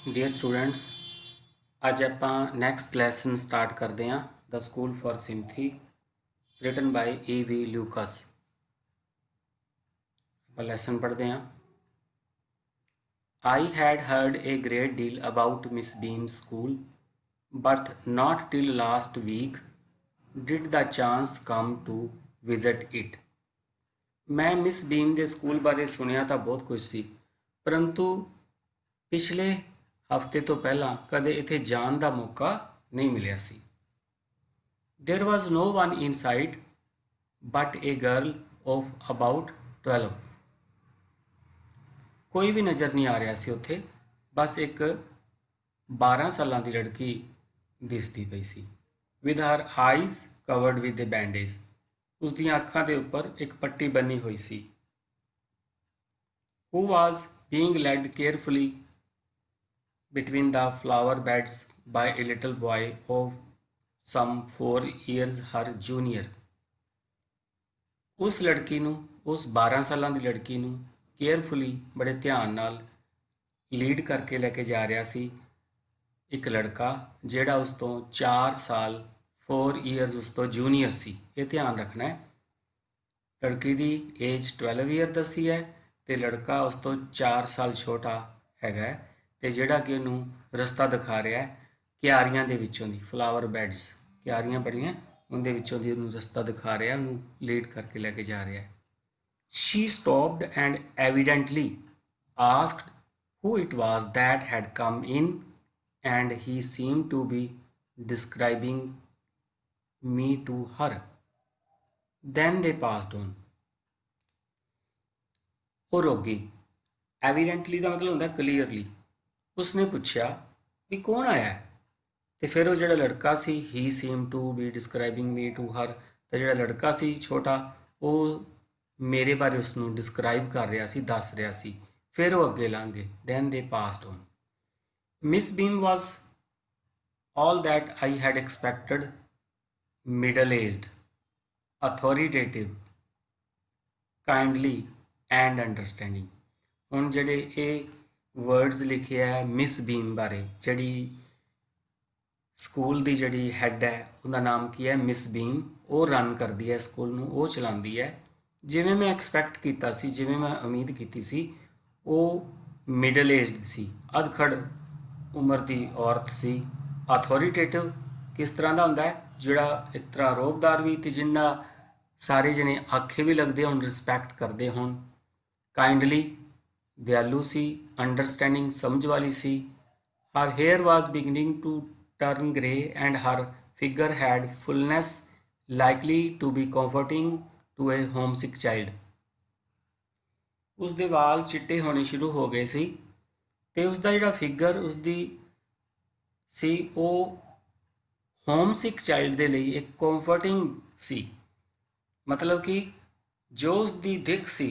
Dear students, अज आप next lesson start करते हैं the school for sympathy written by E.V. Lucas. आप lesson पढ़ते हैं। I had heard a great deal about Miss Beam school but not till last week did the chance come to visit it. मैं Miss Beam के school बारे सुनिया तो बहुत कुछ सी, परंतु पिछले हफ्ते तो पहला कदे इत्थे जाण दा मौका नहीं मिलिया सी। There was no one inside but a girl of about 12। कोई भी नज़र नहीं आ रहा सी उत्थे, बस एक 12 साल की लड़की दिसती पई सी। With her eyes covered with a bandage, उसदी अखां दे उपर एक पट्टी बनी हुई सी। Who was being led carefully between the flower beds by a little boy of some 4 years her junior। उस लड़की नूं, उस 12 साल की लड़की नूं केयरफुली बड़े ध्यान नाल लीड करके लैके जा रहा सी एक लड़का जिहड़ा उस तो 4 साल 4 ईयरस उस तो जूनीयर सी। ये ध्यान रखना है, लड़की की एज 12 ईयर दसी है तो लड़का उस तो 4 साल छोटा हैगा ते जिहड़ा कि उन्होंने रस्ता दिखा रहा है क्यारियां दे विचों दी, फ्लावर बैड्स क्यारियां बड़ियां उनके विचों दी उन्होंने रस्ता दिखा रहा है, उन्होंने लीड करके लैके जा रहा है। She stopped and evidently asked who it was that had come in, and he seemed to be describing me to her. Then they passed on। ਉਹ ਰੁਕ ਗਈ। एविडेंटली का मतलब होंदा क्लीयरली। उसने पूछा भी कौन आया है, तो फिर वो जो लड़का सी he seem to be describing me to her, तो जो लड़का सी छोटा वो मेरे बारे उसनों डिस्क्राइब कर रहा सी, दस रहा सी। फिर वो अगे लंघ गए। Then they passed on. Miss Beam was all that I had expected, middle aged, authoritative, kindly and understanding. हुण जिहड़े ये वर्ड्स लिखे है मिस बीम बारे, जिहड़ी स्कूल की जिहड़ी हैड है उनका नाम की है मिस बीम। वो रन करती है स्कूल नूं, वो चलाती है। जिवें मैं एक्सपैक्ट किया सी, जिवें मैं उम्मीद की सी, वो मिडल एज्ड सी, अधखड़ उम्र की औरत सी। अथॉरिटेटिव किस तरह का होंदा है, जिहड़ा इस तरह रोबदार भी ते जिन्ना सारे जने आखे भी लगते होण, रिस्पैक्ट करते होण। काइंडली दयालू सी, अंडरस्टैंडिंग समझ वाली सी। Her hair was beginning to turn grey and her figure had fullness likely to be comforting to a homesick child. उसके वाल चिट्टे होने शुरू हो गए सी ते उसका जिहड़ा फिगर उसकी सी वो होमसिक चाइल्ड के लिए एक कॉम्फर्टिंग सी। मतलब कि जो उसकी दिख सी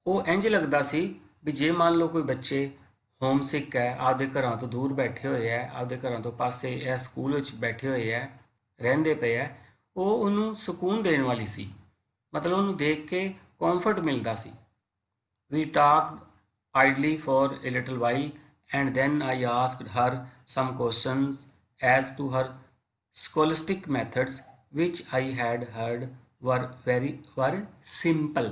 वो इंज लगता सी भी जे मान लो कोई बच्चे होमसिक है, आपदे घरों तो दूर बैठे हुए है, आपदे घरों तो पासे यह स्कूल विच बैठे हुए है, रहिंदे पे है, वो उन्होंने सुकून देने वाली सी। मतलब उन्होंने देख के कॉम्फर्ट मिलता सी। We talked idly for a little while and then I asked her some questions as to her scholastic methods which I had heard were simple।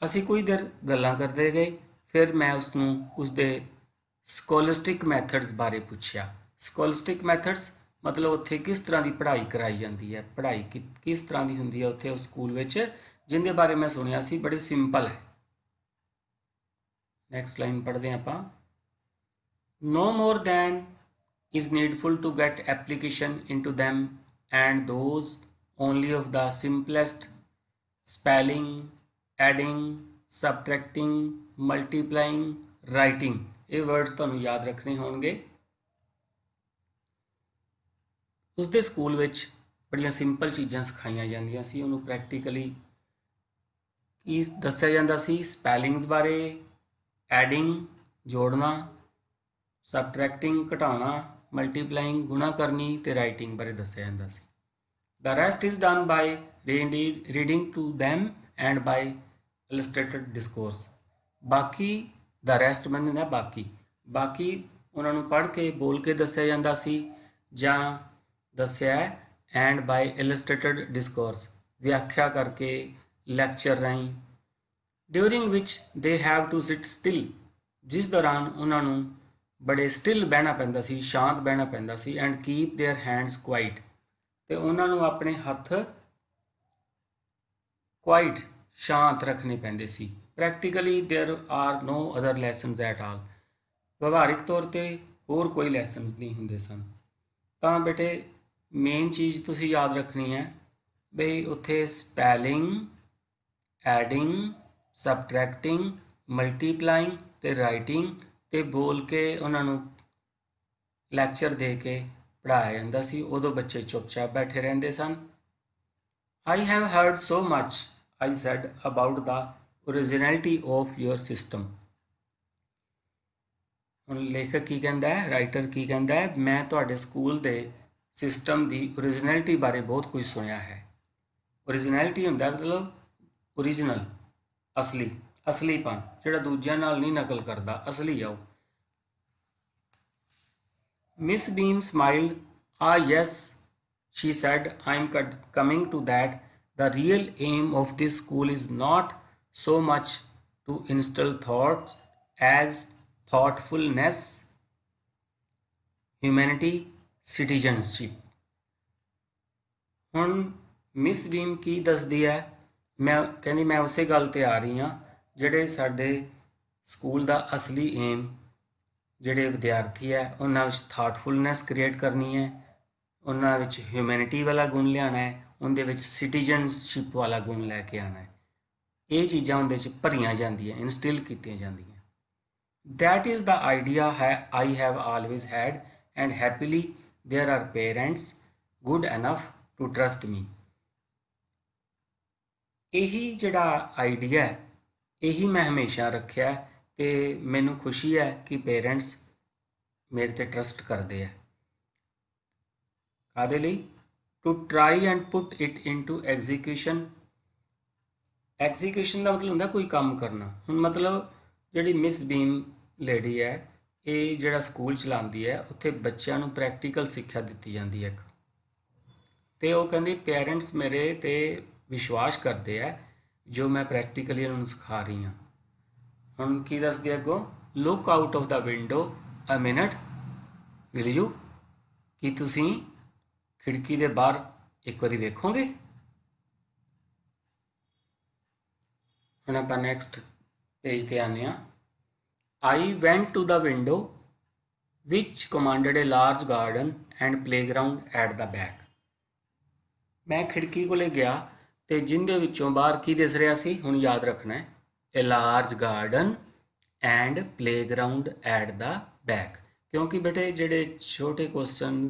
ਅਸੀਂ कुछ देर गल्लां करते गए, फिर मैं उसनों उसके ਸਕੋਲਸਟਿਕ मैथड्स बारे पूछा। ਸਕੋਲਸਟਿਕ मैथड्स मतलब उत्थे किस तरह की पढ़ाई कराई जाती है, पढ़ाई किस तरह की होंगी है उत्थे उस स्कूल विच, जिंदे बारे मैं सुनिया सी बड़ी सिंपल है। नैक्सट लाइन पढ़ते हैं आप। No more than is needful to get application into them and those only of the simplest spelling, adding, subtracting, multiplying, writing. ये वर्ड्स तुहानूं याद रखने होंगे। उसके स्कूल विच बड़ियां सिंपल चीज़ां सिखाई जांदियां सी। उन्होंने प्रैक्टिकली की दस्सिया जांदा सी, स्पैलिंग्स बारे, एडिंग जोड़ना, सबट्रैक्टिंग घटाना, मल्टीप्लाइंग गुणा करनी ते राइटिंग बारे दस्सिया जांदा सी। The rest is done by reading to them and by illustrated discourse. बाकी द रेस्ट बनता बाकी, ਬਾਕੀ ਉਹਨਾਂ ਨੂੰ ਪੜ੍ਹ ਕੇ ਬੋਲ ਕੇ ਦੱਸਿਆ ਜਾਂਦਾ ਸੀ ਜਾਂ ਦੱਸਿਆ ਐਂਡ ਬਾਈ ਇਲਸਟ੍ਰੇਟਡ ਡਿਸਕੋਰਸ, ਵਿਆਖਿਆ ਕਰਕੇ ਲੈਕਚਰ ਰਾਹੀਂ, during which they have to sit still, ਜਿਸ ਦੌਰਾਨ ਉਹਨਾਂ ਨੂੰ ਬੜੇ ਸਟਿਲ ਬਹਿਣਾ ਪੈਂਦਾ ਸੀ, ਸ਼ਾਂਤ ਬਹਿਣਾ ਪੈਂਦਾ ਸੀ, and keep their hands quiet, ਤੇ ਉਹਨਾਂ ਨੂੰ ਆਪਣੇ ਹੱਥ ਕੁਆਇਟ ਸ਼ਾਂਤ ਰੱਖਣੇ ਪੈਂਦੇ ਸੀ। Practically there are no other lessons at all, ਵਿਵਹਾਰਿਕ ਤੌਰ 'ਤੇ ਹੋਰ ਕੋਈ ਲੈਸਨਸ ਨਹੀਂ ਹੁੰਦੇ ਸਨ। ਤਾਂ ਬੇਟੇ ਮੇਨ ਚੀਜ਼ ਤੁਸੀਂ ਯਾਦ ਰੱਖਣੀ ਹੈ ਬਈ ਉੱਥੇ ਸਪੈਲਿੰਗ, ਐਡਿੰਗ, ਸਬਟਰੈਕਟਿੰਗ, ਮਲਟੀਪਲਾਈਂਗ ਅਤੇ ਰਾਈਟਿੰਗ ਅਤੇ ਬੋਲ ਕੇ ਉਹਨਾਂ ਨੂੰ ਲੈਕਚਰ ਦੇ ਕੇ ਪੜ੍ਹਾਇਆ ਜਾਂਦਾ ਸੀ। ਉਦੋਂ ਬੱਚੇ ਚੁੱਪਚਾਪ ਬੈਠੇ ਰਹਿੰਦੇ ਸਨ। I have heard so much, I said, about the originality of your system. ਹੁਣ ਲੇਖਕ ਕੀ ਕਹਿੰਦਾ ਹੈ, ਰਾਈਟਰ ਕੀ ਕਹਿੰਦਾ ਹੈ, ਮੈਂ ਤੁਹਾਡੇ ਸਕੂਲ ਦੇ ਸਿਸਟਮ ਦੀ ਓਰੀਜਨੈਲਿਟੀ ਬਾਰੇ ਬਹੁਤ ਕੁਝ ਸੁਣਿਆ ਹੈ। ਓਰੀਜਨੈਲਿਟੀ ਹੁੰਦਾ ਮਤਲਬ ਓਰੀਜਨਲ, ਅਸਲੀ, ਅਸਲੀਪਨ, ਜਿਹੜਾ ਦੂਜਿਆਂ ਨਾਲ ਨਹੀਂ ਨਕਲ ਕਰਦਾ, ਅਸਲੀ ਆ ਉਹ। Miss Beam smiled, yes, she said, I'm coming to that. The real aim of this school is not so much to instill thoughts as thoughtfulness, humanity, citizenship. ਹੁਣ ਮਿਸ ਬੀਮ ਕੀ ਦੱਸਦੀ ਹੈ, ਮੈਂ ਕਹਿੰਦੀ ਮੈਂ ਉਸੇ ਗੱਲ 'ਤੇ ਆ ਰਹੀ ਹਾਂ ਜਿਹੜੇ ਸਾਡੇ ਸਕੂਲ ਦਾ ਅਸਲੀ ਏਮ, ਜਿਹੜੇ ਵਿਦਿਆਰਥੀ ਹੈ ਉਹਨਾਂ ਵਿੱਚ ਥਾਟਫੁਲਨੈਸ ਕ੍ਰੀਏਟ ਕਰਨੀ ਹੈ, ਉਹਨਾਂ ਵਿੱਚ ਹਿਊਮੈਨਿਟੀ ਵਾਲਾ ਗੁਣ ਲਿਆਉਣਾ ਹੈ, ਉਹਦੇ ਵਿੱਚ ਸਿਟੀਜ਼ਨਸ਼ਿਪ ਵਾਲਾ ਗੁਣ ਲੈ ਕੇ ਆਉਣਾ ਹੈ। ਇਹ ਚੀਜ਼ਾਂ ਉਹਦੇ 'ਚ ਭਰੀਆਂ ਜਾਂਦੀਆਂ, ਇਨਸਟਿਲ ਕੀਤੀਆਂ ਜਾਂਦੀਆਂ। ਦੈਟ ਇਜ਼ ਦਾ ਆਈਡੀਆ ਹੈ I have always had, and happily there are parents good enough to trust me. ਇਹੀ ਜਿਹੜਾ ਆਈਡੀਆ ਹੈ, ਇਹੀ ਮੈਂ ਹਮੇਸ਼ਾ ਰੱਖਿਆ ਅਤੇ ਮੈਨੂੰ ਖੁਸ਼ੀ ਹੈ ਕਿ ਪੇਰੈਂਟਸ ਮੇਰੇ 'ਤੇ ਟਰਸਟ ਕਰਦੇ ਹੈ। ਕਾਹਦੇ ਲਈ? To try and put it into execution. Execution ਦਾ ਮਤਲਬ ਹੁੰਦਾ ਕੋਈ ਕੰਮ ਕਰਨਾ। ਹੁਣ ਮਤਲਬ ਜਿਹੜੀ ਮਿਸ ਬੀਮ ਲੇਡੀ ਹੈ, ਇਹ ਜਿਹੜਾ ਸਕੂਲ ਚਲਾਉਂਦੀ ਹੈ, ਉੱਥੇ ਬੱਚਿਆਂ ਨੂੰ ਪ੍ਰੈਕਟੀਕਲ ਸਿੱਖਿਆ ਦਿੱਤੀ ਜਾਂਦੀ ਹੈ, ਅਤੇ ਉਹ ਕਹਿੰਦੀ ਪੇਰੈਂਟਸ ਮੇਰੇ 'ਤੇ ਵਿਸ਼ਵਾਸ ਕਰਦੇ ਹੈ ਜੋ ਮੈਂ ਪ੍ਰੈਕਟੀਕਲੀ ਉਹਨਾਂ ਨੂੰ ਸਿਖਾ ਰਹੀ ਹਾਂ। ਹੁਣ ਕੀ ਦੱਸਦੀ ਅੱਗੋਂ? Look out of the window a minute will you, ਕੀ ਤੁਸੀਂ ਖਿੜਕੀ ਦੇ ਬਾਹਰ ਇੱਕ ਵਾਰੀ ਵੇਖੋਗੇ? ਹੁਣ ਆਪਾਂ ਨੈਕਸਟ ਪੇਜ 'ਤੇ ਆਉਂਦੇ ਹਾਂ। I went to the window which commanded a large garden and playground at the back. ਮੈਂ ਖਿੜਕੀ ਕੋਲੇ ਗਿਆ ਅਤੇ ਜਿਹਦੇ ਵਿੱਚੋਂ ਬਾਹਰ ਕੀ ਦਿਸ ਰਿਹਾ ਸੀ? ਹੁਣ ਯਾਦ ਰੱਖਣਾ ਹੈ, a large garden and playground at the back. ਕਿਉਂਕਿ ਬੇਟੇ ਜਿਹੜੇ ਛੋਟੇ ਕੁਐਸਚਨ,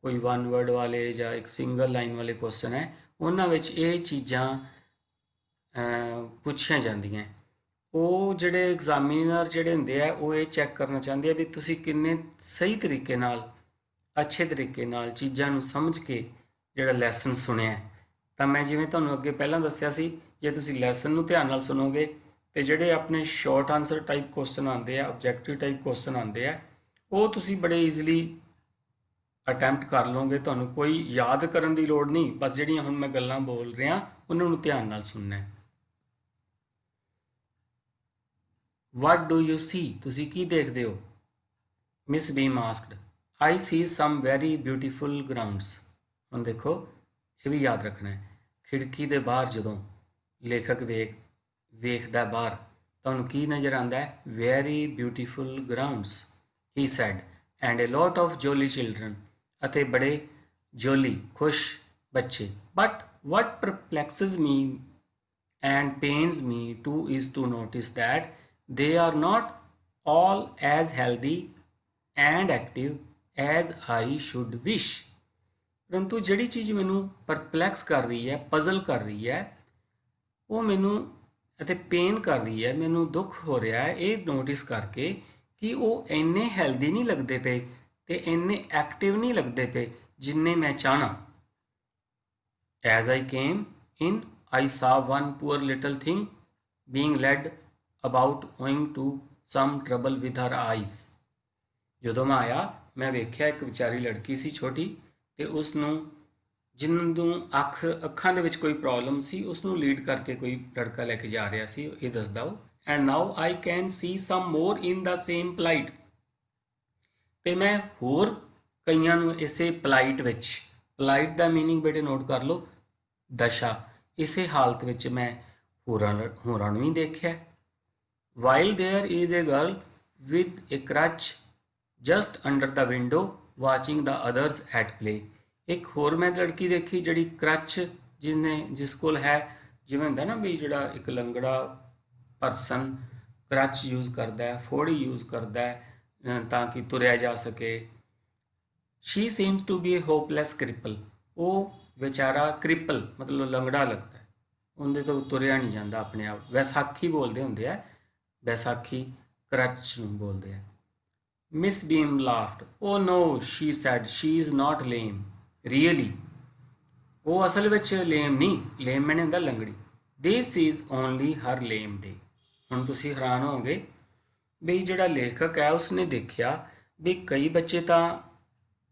ਕੋਈ ਵਨ ਵਰਡ ਵਾਲੇ ਜਾਂ ਇੱਕ ਸਿੰਗਲ ਲਾਈਨ ਵਾਲੇ ਕੁਐਸਚਨ ਹੈ, ਉਹਨਾਂ ਵਿੱਚ ਇਹ ਚੀਜ਼ਾਂ ਪੁੱਛੀਆਂ ਜਾਂਦੀਆਂ। ਉਹ ਜਿਹੜੇ ਐਗਜ਼ਾਮੀਨਰ ਜਿਹੜੇ ਹੁੰਦੇ ਆ, ਉਹ ਇਹ ਚੈੱਕ ਕਰਨਾ ਚਾਹੁੰਦੇ ਆ ਵੀ ਤੁਸੀਂ ਕਿੰਨੇ ਸਹੀ ਤਰੀਕੇ ਨਾਲ, ਅੱਛੇ ਤਰੀਕੇ ਨਾਲ ਚੀਜ਼ਾਂ ਨੂੰ ਸਮਝ ਕੇ ਜਿਹੜਾ ਲੈਸਨ ਸੁਣਿਆ। ਤਾਂ ਮੈਂ ਜਿਵੇਂ ਤੁਹਾਨੂੰ ਅੱਗੇ ਪਹਿਲਾਂ ਦੱਸਿਆ ਸੀ, ਜੇ ਤੁਸੀਂ ਲੈਸਨ ਨੂੰ ਧਿਆਨ ਨਾਲ ਸੁਣੋਗੇ ਅਤੇ ਜਿਹੜੇ ਆਪਣੇ ਸ਼ਾਰਟ ਆਨਸਰ ਟਾਈਪ ਕੁਐਸਚਨ ਆਉਂਦੇ ਆ, ਆਬਜੈਕਟਿਵ ਟਾਈਪ ਕੁਐਸਚਨ ਆਉਂਦੇ ਆ, ਉਹ ਤੁਸੀਂ ਬੜੇ ਈਜ਼ੀਲੀ ਅਟੈਂਪਟ ਕਰ ਲਓਗੇ। ਤੁਹਾਨੂੰ ਕੋਈ ਯਾਦ ਕਰਨ ਦੀ ਲੋੜ ਨਹੀਂ, ਬਸ ਜਿਹੜੀਆਂ ਹੁਣ ਮੈਂ ਗੱਲਾਂ ਬੋਲ ਰਿਹਾ ਉਹਨਾਂ ਨੂੰ ਧਿਆਨ ਨਾਲ ਸੁਣਨਾ। ਵਾਟ ਡੂ ਯੂ ਸੀ, ਤੁਸੀਂ ਕੀ ਦੇਖਦੇ ਹੋ? Miss Beam asked. I see some very beautiful grounds. ਹੁਣ ਦੇਖੋ, ਇਹ ਵੀ ਯਾਦ ਰੱਖਣਾ ਹੈ, ਖਿੜਕੀ ਦੇ ਬਾਹਰ ਜਦੋਂ ਲੇਖਕ ਵੇਖਦਾ ਬਾਹਰ, ਤੁਹਾਨੂੰ ਕੀ ਨਜ਼ਰ ਆਉਂਦਾ ਹੈ? Very beautiful grounds he said, and a lot of jolly children, ਅਤੇ ਬੜੇ ਜੋਲੀ ਖੁਸ਼ ਬੱਚੇ। But what perplexes me and pains me too is to notice that they are not all as healthy and active as I should wish. ਪਰੰਤੂ ਜਿਹੜੀ ਚੀਜ਼ ਮੈਨੂੰ ਪਰਪਲੈਕਸ ਕਰ ਰਹੀ ਹੈ, ਪਜ਼ਲ ਕਰ ਰਹੀ ਹੈ, ਉਹ ਮੈਨੂੰ ਅਤੇ ਪੇਨ ਕਰ ਰਹੀ ਹੈ, ਮੈਨੂੰ ਦੁੱਖ ਹੋ ਰਿਹਾ ਹੈ ਇਹ ਨੋਟਿਸ ਕਰਕੇ ਕਿ ਉਹ ਇੰਨੇ ਹੈਲਦੀ ਨਹੀਂ ਲੱਗਦੇ ਪਏ ਅਤੇ ਇੰਨੇ ਐਕਟਿਵ ਨਹੀਂ ਲੱਗਦੇ ਪਏ ਜਿੰਨੇ ਮੈਂ ਚਾਹਣਾ। As I came in, I saw one poor little thing being led about owing to some trouble with her eyes। ਜਦੋਂ ਮੈਂ ਆਇਆ ਮੈਂ ਵੇਖਿਆ ਇੱਕ ਵਿਚਾਰੀ ਲੜਕੀ ਸੀ ਛੋਟੀ ਤੇ ਉਸ ਨੂੰ ਜਿਹਨੂੰ ਅੱਖਾਂ ਦੇ ਵਿੱਚ ਕੋਈ ਪ੍ਰੋਬਲਮ ਸੀ ਉਸ ਨੂੰ ਲੀਡ ਕਰਕੇ ਕੋਈ ਲੜਕਾ ਲੈ ਕੇ ਜਾ ਰਿਹਾ ਸੀ, ਇਹ ਦੱਸਦਾ ਉਹ। And now I can see some more in the same plight. ਤੇ ਮੈਂ ਹੋਰ ਕਈਆਂ ਨੂੰ ਇਸੇ ਪਲਾਈਟ ਵਿੱਚ, ਪਲਾਈਟ ਦਾ ਮੀਨਿੰਗ ਬੇਟੇ ਨੋਟ ਕਰ ਲਓ, ਦਸ਼ਾ, ਇਸੇ ਹਾਲਤ ਵਿੱਚ ਮੈਂ ਹੋਰਾਂ ਨੂੰ ਵੀ ਦੇਖਿਆ। While there is a girl with a crutch just under the window watching the others at play. ਇੱਕ ਹੋਰ ਮੈਂ ਲੜਕੀ ਦੇਖੀ ਜਿਹੜੀ ਕਰਚ ਜਿਸ ਕੋਲ ਹੈ, ਜਿਵੇਂ ਹੁੰਦਾ ਨਾ ਵੀ ਜਿਹੜਾ ਇੱਕ ਲੰਗੜਾ ਪਰਸਨ ਕਰਚ ਯੂਜ਼ ਕਰਦਾ ਹੈ, ਫੋੜੀ ਯੂਜ਼ ਕਰਦਾ ਹੈ ਤਾਂ ਕਿ ਤੁਰਿਆ ਜਾ ਸਕੇ। She seems to be a hopeless cripple. ਉਹ ਵਿਚਾਰਾ ਕ੍ਰਿਪਲ ਮਤਲਬ ਲੰਗੜਾ ਲੱਗਦਾ ਹੈ, ਉਹਦੇ ਤੋਂ ਤੁਰਿਆ ਨਹੀਂ ਜਾਂਦਾ ਆਪਣੇ ਆਪ। ਵੈਸਾਖੀ ਬੋਲਦੇ ਹੁੰਦੇ ਆ, ਵੈਸਾਖੀ ਕਰਚ ਨੂੰ ਬੋਲਦੇ ਆ। Miss Beam laughed. Oh no she said, she is not lame really. ਉਹ ਅਸਲ ਵਿੱਚ ਲੇਮ ਨਹੀਂ, ਲੇਮ ਮੈਨੇ ਹੁੰਦਾ ਲੰਗੜੀ। This is only her lame day. ਹੁਣ ਤੁਸੀਂ ਹੈਰਾਨ ਹੋਵੋਗੇ ਵੀ ਜਿਹੜਾ ਲੇਖਕ ਹੈ ਉਸਨੇ ਦੇਖਿਆ ਵੀ ਕਈ ਬੱਚੇ ਤਾਂ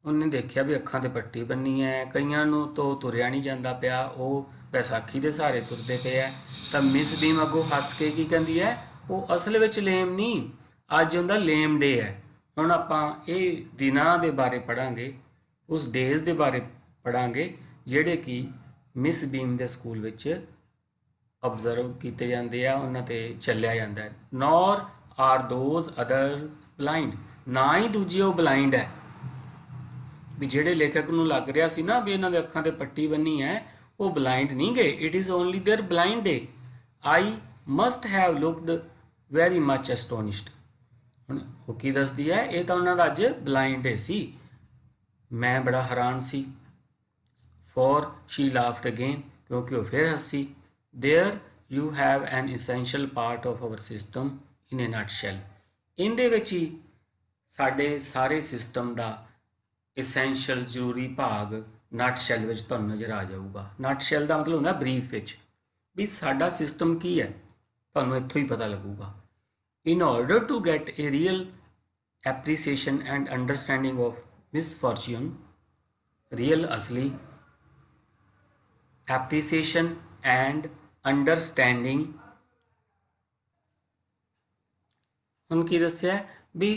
ਉਹਨੇ ਦੇਖਿਆ ਵੀ ਅੱਖਾਂ 'ਤੇ ਪੱਟੀ ਬੰਨੀ ਹੈ, ਕਈਆਂ ਨੂੰ ਤੋਂ ਤੁਰਿਆ ਨਹੀਂ ਜਾਂਦਾ ਪਿਆ, ਉਹ ਵਿਸਾਖੀ ਦੇ ਸਹਾਰੇ ਤੁਰਦੇ ਪਏ ਹੈ। ਤਾਂ ਮਿਸ ਬੀਮ ਅੱਗੋਂ ਹੱਸ ਕੇ ਕੀ ਕਹਿੰਦੀ ਹੈ, ਉਹ ਅਸਲ ਵਿੱਚ ਲੇਮ ਨਹੀਂ, ਅੱਜ ਉਹਦਾ ਲੇਮ ਡੇ ਹੈ। ਹੁਣ ਆਪਾਂ ਇਹ ਦਿਨਾਂ ਦੇ ਬਾਰੇ ਪੜ੍ਹਾਂਗੇ, ਉਸ ਡੇਜ਼ ਦੇ ਬਾਰੇ ਪੜ੍ਹਾਂਗੇ ਜਿਹੜੇ ਕਿ ਮਿਸ ਬੀਮ ਦੇ ਸਕੂਲ ਵਿੱਚ ਆਬਜ਼ਰਵ ਕੀਤੇ ਜਾਂਦੇ ਆ, ਉਹਨਾਂ 'ਤੇ ਚੱਲਿਆ ਜਾਂਦਾ ਹੈ। ਨੌਰ ਆਰ ਦੋਜ਼ ਅਦਰ ਬਲਾਈਂਡ। ਨਾ ਹੀ ਦੂਜੇ ਉਹ ਬਲਾਈਂਡ ਹੈ। ਵੀ ਜਿਹੜੇ ਲੇਖਕ ਨੂੰ ਲੱਗ ਰਿਹਾ ਸੀ ਨਾ ਵੀ ਇਹਨਾਂ ਦੇ ਅੱਖਾਂ 'ਤੇ ਪੱਟੀ ਬੰਨੀ ਹੈ, ਉਹ ਬਲਾਈਂਡ ਨਹੀਂ ਗਏ। It is only their blind day. I must have looked very much astonished. ਹੁਣ ਉਹ ਕੀ ਦੱਸਦੀ ਹੈ, ਇਹ ਤਾਂ ਉਹਨਾਂ ਦਾ ਅੱਜ ਬਲਾਈਂਡ ਡੇ ਸੀ, ਮੈਂ ਬੜਾ ਹੈਰਾਨ ਸੀ। ਫੋਰ ਸ਼ੀ ਲਾਫਡ ਅਗੇਨ, ਕਿਉਂਕਿ ਉਹ ਫਿਰ ਹੱਸੀ। There you have an essential part of our system in a nutshell. ਇਹਦੇ ਵਿੱਚ ਹੀ ਸਾਡੇ ਸਾਰੇ ਸਿਸਟਮ ਦਾ ਇਸੈਂਸ਼ੀਅਲ ਜ਼ਰੂਰੀ ਭਾਗ ਨਟ ਸ਼ੈਲ ਵਿੱਚ ਤੁਹਾਨੂੰ ਨਜ਼ਰ ਆ ਜਾਊਗਾ। ਨਟ ਸ਼ੈਲ ਦਾ ਮਤਲਬ ਹੁੰਦਾ ਬਰੀਫ ਵਿੱਚ, ਵੀ ਸਾਡਾ ਸਿਸਟਮ ਕੀ ਹੈ, ਤੁਹਾਨੂੰ ਇੱਥੋਂ ਹੀ ਪਤਾ ਲੱਗੂਗਾ। In order to get a real appreciation and understanding of misfortune, real asli appreciation and understanding, ਹੁਣ ਕੀ ਦੱਸਿਆ ਵੀ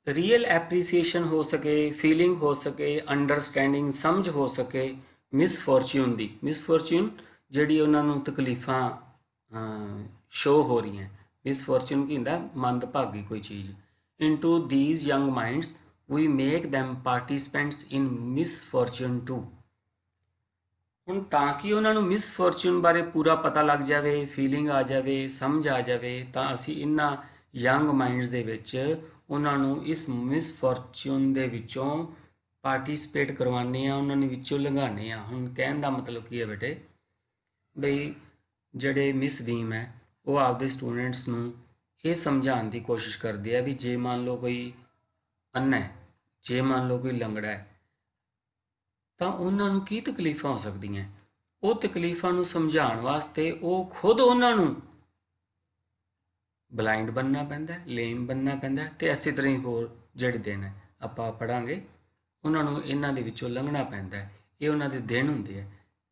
ਰੀਅਲ ਐਪਰੀਸੀਏਸ਼ਨ ਹੋ ਸਕੇ, ਫੀਲਿੰਗ ਹੋ ਸਕੇ, ਅੰਡਰਸਟੈਂਡਿੰਗ ਸਮਝ ਹੋ ਸਕੇ ਮਿਸਫੋਰਚੂਨ ਦੀ। ਮਿਸਫੋਰਚੂਨ ਜਿਹੜੀ ਉਹਨਾਂ ਨੂੰ ਤਕਲੀਫਾਂ ਸ਼ੋ ਹੋ ਰਹੀਆਂ। ਮਿਸਫੋਰਚੂਨ ਕੀ ਹੁੰਦਾ, ਮੰਦਭਾਗੀ ਕੋਈ ਚੀਜ਼। Into these young minds we make them participants in misfortune too. ਹੁਣ ਤਾਂ ਕਿ ਉਹਨਾਂ ਨੂੰ ਮਿਸਫੋਰਚੂਨ ਬਾਰੇ ਪੂਰਾ ਪਤਾ ਲੱਗ ਜਾਵੇ, ਫੀਲਿੰਗ ਆ ਜਾਵੇ, ਸਮਝ ਆ ਜਾਵੇ, ਤਾਂ ਅਸੀਂ ਇਹਨਾਂ ਯੰਗ ਮਾਈਂਡਸ ਦੇ ਵਿੱਚ ਉਹਨਾਂ ਨੂੰ ਇਸ ਮਿਸਫੋਰਚੂਨ ਦੇ ਵਿੱਚੋਂ ਪਾਰਟੀਸਪੇਟ ਕਰਵਾਉਂਦੇ ਹਾਂ, ਉਹਨਾਂ ਨੇ ਵਿੱਚੋਂ ਲੰਘਾਉਂਦੇ ਹਾਂ। ਹੁਣ ਕਹਿਣ ਦਾ ਮਤਲਬ ਕੀ ਹੈ ਬੇਟੇ, ਬਈ ਜਿਹੜੇ ਮਿਸ ਬੀਮ ਹੈ ਉਹ ਆਪਦੇ ਸਟੂਡੈਂਟਸ ਨੂੰ ਇਹ ਸਮਝਾਉਣ ਦੀ ਕੋਸ਼ਿਸ਼ ਕਰਦੇ ਆ ਵੀ ਜੇ ਮੰਨ ਲਓ ਕੋਈ ਅੰਨ੍ਹਾ ਹੈ, ਜੇ ਮੰਨ ਲਓ ਕੋਈ ਲੰਗੜਾ ਹੈ, ਤਾਂ ਉਹਨਾਂ ਨੂੰ ਕੀ ਤਕਲੀਫਾਂ ਹੋ ਸਕਦੀਆਂ। ਉਹ ਤਕਲੀਫਾਂ ਨੂੰ ਸਮਝਾਉਣ ਵਾਸਤੇ ਉਹ ਖੁਦ ਉਹਨਾਂ ਨੂੰ ਬਲਾਈਂਡ ਬਣਨਾ ਪੈਂਦਾ, ਲੇਮ ਬਣਨਾ ਪੈਂਦਾ, ਤੇ ਇਸੇ ਤਰ੍ਹਾਂ ਹੀ ਹੋਰ ਜਿਹੜੇ ਦਿਨ ਹੈ ਆਪਾਂ ਪੜ੍ਹਾਂਗੇ, ਉਹਨਾਂ ਨੂੰ ਇਹਨਾਂ ਦੇ ਵਿੱਚੋਂ ਲੰਘਣਾ ਪੈਂਦਾ। ਇਹ ਉਹਨਾਂ ਦੇ ਦਿਨ ਹੁੰਦੇ ਆ।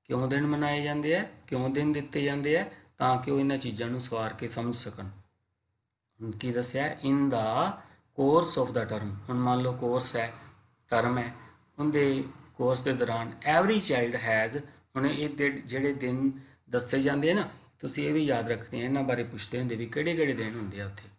ਕਿਉਂ ਦਿਨ ਮਨਾਏ ਜਾਂਦੇ ਆ, ਕਿਉਂ ਦਿਨ ਦਿੱਤੇ ਜਾਂਦੇ ਆ, ਤਾਂ ਕਿ ਉਹ ਇਹਨਾਂ ਚੀਜ਼ਾਂ ਨੂੰ ਸਵਾਰ ਕੇ ਸਮਝ ਸਕਣ। ਹੁਣ ਕੀ ਦੱਸਿਆ, ਇਨ the course of the term. ਹੁਣ ਮੰਨ ਲਓ ਕੋਰਸ ਹੈ, ਟਰਮ ਹੈ, ਉਹਦੇ ਕੋਰਸ ਦੇ ਦੌਰਾਨ ਐਵਰੀ ਚਾਈਲਡ ਹੈਜ਼। ਹੁਣ ਇਹ ਜਿਹੜੇ ਦਿਨ ਦੱਸੇ ਜਾਂਦੇ ਆ ਨਾ, ਤੁਸੀਂ ਇਹ ਵੀ ਯਾਦ ਰੱਖਣੇ ਆ, ਇਹਨਾਂ ਬਾਰੇ ਪੁੱਛਦੇ ਹੁੰਦੇ ਵੀ ਕਿਹੜੇ ਕਿਹੜੇ ਦਿਨ ਹੁੰਦੇ ਆ ਉੱਥੇ।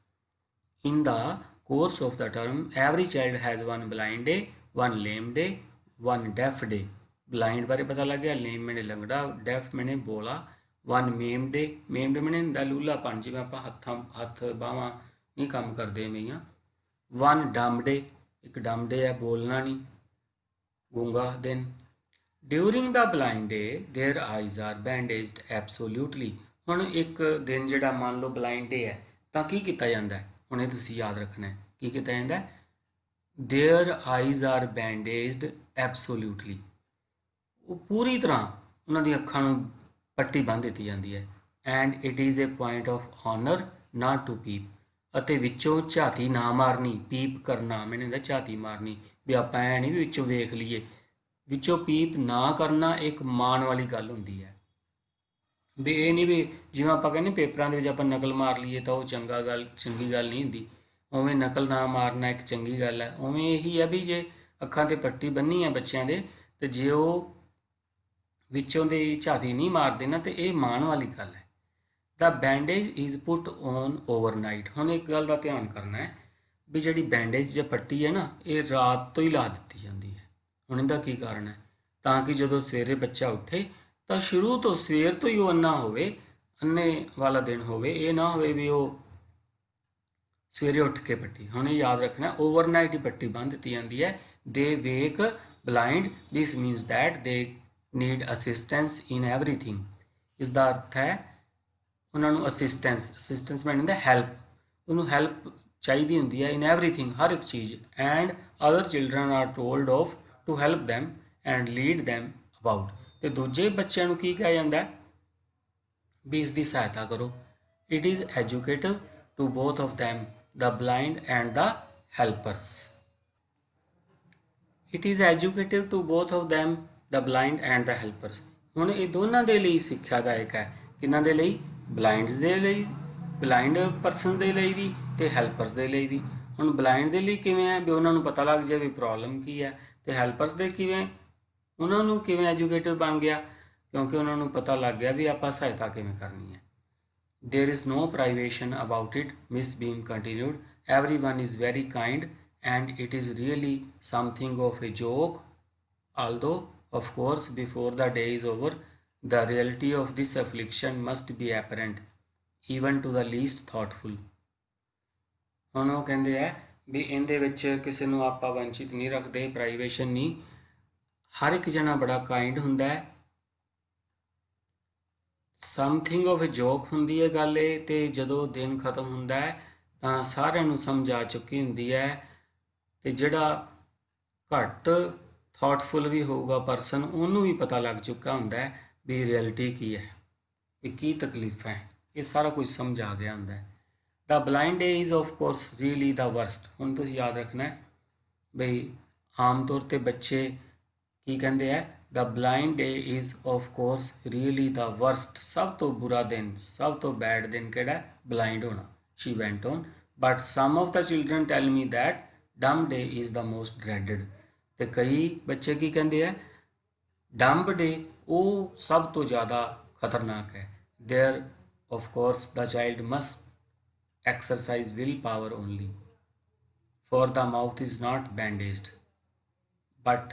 In the course of the term every child has one blind day, one lame day, one deaf day. Blind ਬਾਰੇ ਪਤਾ ਲੱਗ ਗਿਆ, ਲੇਮ ਮੈਨੇ ਲੰਗੜਾ, ਡੈਫ ਮੈਨੇ ਬੋਲਾ, ਵਨ ਮੇਮ ਡੇ। ਮੇਮ ਡੇ ਮੈਨੇ ਹੁੰਦਾ ਲੂਲਾਪਣ, ਜਿਵੇਂ ਆਪਾਂ ਹੱਥ ਬਾਹਾਂ ਨਹੀਂ ਕੰਮ ਕਰਦੇ ਮਈਆਂ। ਵਨ ਡੰਮ ਡੇ, ਇੱਕ ਡੰਮ ਡੇ ਹੈ, ਬੋਲਣਾ ਨਹੀਂ, ਗੂੰਗਾ ਦਿਨ। During the blind day their eyes are bandaged absolutely. ਹੁਣ ਇੱਕ ਦਿਨ ਜਿਹੜਾ ਮੰਨ ਲਓ ਬਲਾਈਂਡ ਡੇ ਹੈ, ਤਾਂ ਕੀ ਕੀਤਾ ਜਾਂਦਾ ਹੈ, ਹੁਣ ਇਹ ਤੁਸੀਂ ਯਾਦ ਰੱਖਣਾ ਹੈ, ਕੀ ਕੀਤਾ ਜਾਂਦਾ। There eyes are bandaged absolutely, ਉਹ ਪੂਰੀ ਤਰ੍ਹਾਂ ਉਹਨਾਂ ਦੀਆਂ ਅੱਖਾਂ ਨੂੰ ਪੱਟੀ ਬੰਨ੍ਹ ਦਿੱਤੀ ਜਾਂਦੀ ਹੈ। And it is a point of honour not to peep. ਅਤੇ ਵਿੱਚੋਂ ਝਾਤੀ ਨਾ ਮਾਰਨੀ, ਪੀਪ ਕਰਨਾ ਮੈਨੇ ਹੁੰਦਾ ਝਾਤੀ ਮਾਰਨੀ ਵੀ ਆਪਾਂ ਐ ਨਹੀਂ ਵੀ ਵਿੱਚੋਂ ਵੇਖ ਲਈਏ, ਵਿੱਚੋਂ ਪੀਪ ਨਾ ਕਰਨਾ ਇੱਕ ਮਾਣ ਵਾਲੀ ਗੱਲ ਹੁੰਦੀ ਹੈ। ਵੀ ਇਹ ਨਹੀਂ ਵੀ ਜਿਵੇਂ ਆਪਾਂ ਕਹਿੰਦੇ ਪੇਪਰਾਂ ਦੇ ਵਿੱਚ ਆਪਾਂ ਨਕਲ ਮਾਰ ਲਈਏ ਤਾਂ ਉਹ ਚੰਗੀ ਗੱਲ ਨਹੀਂ ਹੁੰਦੀ, ਉਵੇਂ ਨਕਲ ਨਾ ਮਾਰਨਾ ਇੱਕ ਚੰਗੀ ਗੱਲ ਹੈ। ਉਵੇਂ ਇਹੀ ਹੈ ਵੀ ਜੇ ਅੱਖਾਂ 'ਤੇ ਪੱਟੀ ਬੰਨੀ ਹੈ ਬੱਚਿਆਂ ਦੇ, ਤੇ ਜੇ ਉਹ ਵਿੱਚੋਂ ਦੀ ਝਾਤੀ ਨਹੀਂ ਮਾਰਦੇ ਨਾ, ਤੇ ਇਹ ਮਾਣ ਵਾਲੀ ਗੱਲ ਹੈ। The bandage is put on overnight. ਹੁਣ ਇੱਕ ਗੱਲ ਦਾ ਧਿਆਨ ਕਰਨਾ ਹੈ ਵੀ ਜਿਹੜੀ ਬੈਂਡੇਜ ਜਾਂ ਪੱਟੀ ਹੈ ਨਾ, ਇਹ ਰਾਤ ਤੋਂ ਹੀ ਲਾ ਦਿੱਤੀ ਜਾਂਦੀ ਹੈ। ਹੁਣ ਇਹਦਾ ਕੀ ਕਾਰਨ ਹੈ? ਤਾਂ ਕਿ ਜਦੋਂ ਸਵੇਰੇ ਬੱਚਾ ਉੱਠੇ ਤਾਂ ਸ਼ੁਰੂ ਤੋਂ ਸਵੇਰ ਤੋਂ ਹੀ ਉਹ ਅੰਨਾ ਹੋਵੇ, ਅੰਨੇ ਵਾਲਾ ਦਿਨ ਹੋਵੇ। ਇਹ ਨਾ ਹੋਵੇ ਵੀ ਉਹ ਸਵੇਰੇ ਉੱਠ ਕੇ ਪੱਟੀ। ਹੁਣ ਇਹ ਯਾਦ ਰੱਖਣਾ, ਓਵਰਨਾਈਟ ਹੀ ਪੱਟੀ ਬੰਨ੍ਹ ਦਿੱਤੀ ਜਾਂਦੀ ਹੈ। ਦੇ ਵੇਕ ਬਲਾਈਂਡ, ਦਿਸ ਮੀਨਸ ਦੈਟ ਦੇ ਨੀਡ ਅਸਿਸਟੈਂਸ ਇਨ ਐਵਰੀਥਿੰਗ। ਇਸ ਦਾ ਅਰਥ ਹੈ ਉਹਨਾਂ ਨੂੰ ਅਸਿਸਟੈਂਸ ਮੈਨ ਹੁੰਦਾ ਹੈਲਪ, ਉਹਨੂੰ ਹੈਲਪ ਚਾਹੀਦੀ ਹੁੰਦੀ ਹੈ ਇਨ ਐਵਰੀਥਿੰਗ, ਹਰ ਇੱਕ ਚੀਜ਼। And other children are told off to help them and lead them about. ਤੇ ਦੂਜੇ ਬੱਚਿਆਂ ਨੂੰ ਕੀ ਕਿਹਾ ਜਾਂਦਾ ਵੀ ਇਸ ਦੀ ਸਹਾਇਤਾ ਕਰੋ। It is educative to both of them, the blind and the helpers. It is educative to both of them, the blind and the helpers. ਹੁਣ ਇਹ ਦੋਨਾਂ ਦੇ ਲਈ ਸਿੱਖਿਆਦਾਇਕ ਹੈ। ਕਿਹਨਾਂ ਦੇ ਲਈ? ਬਲਾਈਂਡਸ ਦੇ ਲਈ, ਬਲਾਈਂਡ ਪਰਸਨ ਦੇ ਲਈ ਵੀ ਤੇ ਹੈਲਪਰਸ ਦੇ ਲਈ ਵੀ। ਹੁਣ ਬਲਾਈਂਡ ਦੇ ਲਈ ਕਿਵੇਂ ਹੈ ਵੀ ਉਹਨਾਂ ਨੂੰ ਪਤਾ ਲੱਗ ਜਾਏ ਵੀ ਪ੍ਰੋਬਲਮ ਕੀ ਹੈ, ਤੇ ਹੈਲਪਰਸ ਦੇ ਕਿਵੇਂ, ਉਹਨਾਂ ਨੂੰ ਕਿਵੇਂ ਐਜੂਕੇਟਿਵ ਬਣ ਗਿਆ ਕਿਉਂਕਿ ਉਹਨਾਂ ਨੂੰ ਪਤਾ ਲੱਗ ਗਿਆ ਵੀ ਆਪਾਂ ਸਹਾਇਤਾ ਕਿਵੇਂ ਕਰਨੀ ਹੈ। There is no privation about it, Miss Beam continued. Everyone is very kind and it is really something of a joke. Although, of course, before the day is over, the reality of this affliction must be apparent, even to the least thoughtful. ਹੁਣ ਉਹ ਕਹਿੰਦੇ ਆ ਵੀ ਇਹਦੇ ਵਿੱਚ ਕਿਸੇ ਨੂੰ ਆਪਾਂ ਵੰਚਿਤ ਨਹੀਂ ਰੱਖਦੇ, ਪ੍ਰਾਈਵੇਸ਼ਨ ਨਹੀਂ, ਹਰ ਇੱਕ ਜਣਾ ਬੜਾ ਕਾਈਂਡ ਹੁੰਦਾ ਹੈ। ਸਮਥਿੰਗ ਆਫ ਏ ਜੋਕ ਹੁੰਦੀ ਹੈ ਗੱਲ ਇਹ, ਤੇ ਜਦੋਂ ਦਿਨ ਖਤਮ ਹੁੰਦਾ ਹੈ ਤਾਂ ਸਾਰਿਆਂ ਨੂੰ ਸਮਝ ਆ ਚੁੱਕੀ ਹੁੰਦੀ ਹੈ, ਤੇ ਜਿਹੜਾ ਘੱਟ ਥਾਟਫੁਲ ਵੀ ਹੋਊਗਾ ਪਰਸਨ, ਉਹਨੂੰ ਵੀ ਪਤਾ ਲੱਗ ਚੁੱਕਾ ਹੁੰਦਾ ਹੈ ਵੀ ਰਿਐਲਿਟੀ ਕੀ ਹੈ, ਵੀ ਕੀ ਤਕਲੀਫ ਹੈ, ਇਹ ਸਾਰਾ ਕੁਝ ਸਮਝ ਆ ਗਿਆ ਹੁੰਦਾ ਹੈ। The blind day is of course really the worst. ਹੁਣ ਤੁਸੀਂ ਯਾਦ ਰੱਖਣਾ ਬਈ ਆਮ ਤੌਰ 'ਤੇ ਬੱਚੇ ਕੀ ਕਹਿੰਦੇ ਆ, the blind day is of course really the worst. ਸਭ ਤੋਂ ਬੁਰਾ ਦਿਨ, ਸਭ ਤੋਂ ਬੈਡ ਦਿਨ ਕਿਹੜਾ? ਬਲਾਈਂਡ ਹੋਣਾ। She went on, but some of the children tell me that dumb day is the most dreaded. ਤੇ ਕਈ ਬੱਚੇ ਕੀ ਕਹਿੰਦੇ ਆ, ਡੰਬ ਡੇ ਉਹ ਸਭ ਤੋਂ ਜ਼ਿਆਦਾ ਖਤਰਨਾਕ ਹੈ। There of course the child must exercise willpower only, for the mouth is not bandaged. But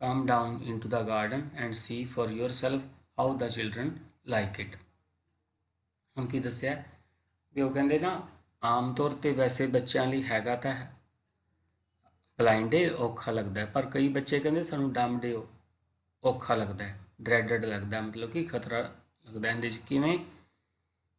come down into the garden and see for yourself how the children like it. ਹੁਣ ਕੀ ਦੱਸਿਆ ਵੀ ਉਹ ਕਹਿੰਦੇ ਨਾ ਆਮ ਤੌਰ ਤੇ ਵੈਸੇ ਬੱਚਿਆਂ ਲਈ ਹੈਗਾ ਤਾਂ ਹੈ ਬਲਾਈਂਡ ਡੇ ਔਖਾ ਲੱਗਦਾ ਹੈ, ਪਰ ਕਈ ਬੱਚੇ ਕਹਿੰਦੇ ਸਾਨੂੰ ਡੰਬ ਡੇ ਔਖਾ ਲੱਗਦਾ ਹੈ, ਡਰੈਡਡ ਲੱਗਦਾ, ਮਤਲਬ ਕਿ ਖਤਰਾ ਲੱਗਦਾ। ਇਹਦੇ 'ਚ ਕਿਵੇਂ?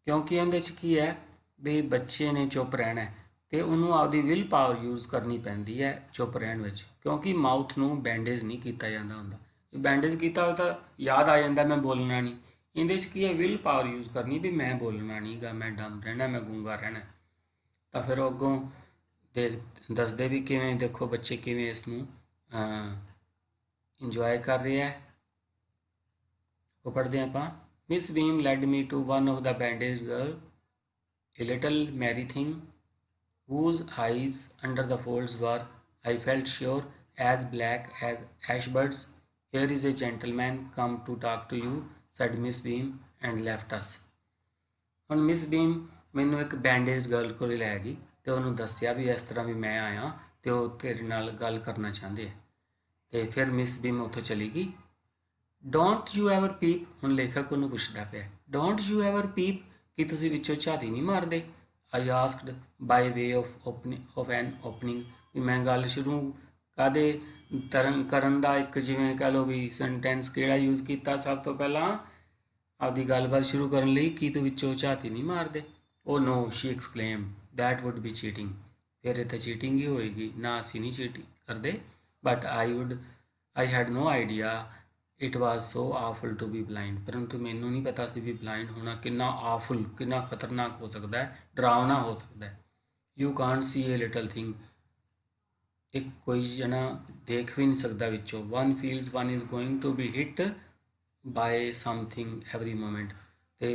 ਕਿਉਂਕਿ ਇਹਦੇ 'ਚ ਕੀ ਹੈ ਵੀ ਬੱਚੇ ਨੇ ਚੁੱਪ ਰਹਿਣਾ ਤੇ ਉਹਨੂੰ ਆਪਦੀ ਵਿਲ ਪਾਵਰ ਯੂਜ਼ ਕਰਨੀ ਪੈਂਦੀ ਹੈ ਚੁੱਪ ਰਹਿਣ ਵਿੱਚ, ਕਿਉਂਕਿ ਮਾਊਥ ਨੂੰ ਬੈਂਡੇਜ ਨਹੀਂ ਕੀਤਾ ਜਾਂਦਾ ਹੁੰਦਾ। ਜੇ ਬੈਂਡੇਜ ਕੀਤਾ ਹੋਵੇ ਤਾਂ ਯਾਦ ਆ ਜਾਂਦਾ ਮੈਂ ਬੋਲਣਾ ਨਹੀਂ। ਇਹਦੇ 'ਚ ਕੀ ਹੈ, ਵਿਲ ਪਾਵਰ ਯੂਜ਼ ਕਰਨੀ ਵੀ ਮੈਂ ਬੋਲਣਾ ਨਹੀਂ ਗਾ, ਮੈਂ ਡੰਮ ਰਹਿਣਾ, ਮੈਂ ਗੂੰਗਾ ਰਹਿਣਾ। ਤਾਂ ਫਿਰ ਉਹ ਅੱਗੋਂ ਦੱਸਦੇ ਵੀ ਕਿਵੇਂ, ਦੇਖੋ ਬੱਚੇ ਕਿਵੇਂ ਇਸ ਨੂੰ ਇੰਜੋਏ ਕਰ ਰਹੇ ਹੈ। ਉਹ ਪੜ੍ਹਦੇ ਆਪਾਂ। Miss Beam led me to one of the bandage girl, a little merry thing, whose eyes under the folds were, I felt sure, as black as ashbirds. Here is a gentleman come to talk to you, said Miss Beam, and left us. ਹੁਣ miss ਬੀਮ ਮੈਨੂੰ ਇੱਕ bandage girl ਕੋਲ ਲੈ ਗਈ ਤੇ ਉਹਨੂੰ ਦੱਸਿਆ ਵੀ ਇਸ ਤਰ੍ਹਾਂ ਵੀ ਮੈਂ ਆਇਆ ਤੇ ਉਹ ਤੇਰੇ ਨਾਲ ਗੱਲ ਕਰਨਾ ਚਾਹੁੰਦੇ ਆ, ਤੇ ਫਿਰ ਮਿਸ ਬੀਮ ਉੱਥੋਂ ਚਲੀ ਗਈ। ਡੋਂਟ ਯੂ ਐਵਰ ਪੀਪ, ਹੁਣ ਲੇਖਕ ਉਹਨੂੰ ਪੁੱਛਦਾ ਪਿਆ, ਡੋਂਟ ਯੂ ਐਵਰ ਪੀਪ, ਕੀ ਤੁਸੀਂ ਵਿੱਚੋਂ ਝਾਤੀ ਨਹੀਂ ਮਾਰਦੇ? I asked by way of an opening, ਵੀ ਮੈਂ ਗੱਲ ਸ਼ੁਰੂ ਕਾਹਦੇ ਕਰਨ ਦਾ ਇੱਕ ਜਿਵੇਂ ਕਹਿ ਲਓ ਵੀ ਸੈਂਟੈਂਸ ਕਿਹੜਾ ਯੂਜ਼ ਕੀਤਾ ਸਭ ਤੋਂ ਪਹਿਲਾਂ ਆਪਦੀ ਗੱਲਬਾਤ ਸ਼ੁਰੂ ਕਰਨ ਲਈ, ਕੀ ਤੂੰ ਵਿੱਚੋਂ ਝਾਤੀ ਨਹੀਂ ਮਾਰਦੇ? Oh no, she exclaim, that would be cheating, ਫਿਰ ਇਹ ਤਾਂ ਚੀਟਿੰਗ ਹੀ ਹੋਏਗੀ ਨਾ, ਅਸੀਂ ਨਹੀਂ ਚੀਟਿੰਗ ਕਰਦੇ। But I had no idea it was so awful to be blind, ਪਰੰਤੂ ਮੈਨੂੰ ਨਹੀਂ ਪਤਾ ਸੀ ਵੀ ਬਲਾਈਂਡ ਹੋਣਾ ਕਿੰਨਾ ਆਫੁਲ, ਕਿੰਨਾ ਖਤਰਨਾਕ ਹੋ ਸਕਦਾ ਹੈ, ਡਰਾਵਨਾ ਹੋ ਸਕਦਾ ਹੈ। You can't see a little thing, एक कोई जना देख भी नहीं सकता विचों। One feels one is going to be hit by something every moment, तो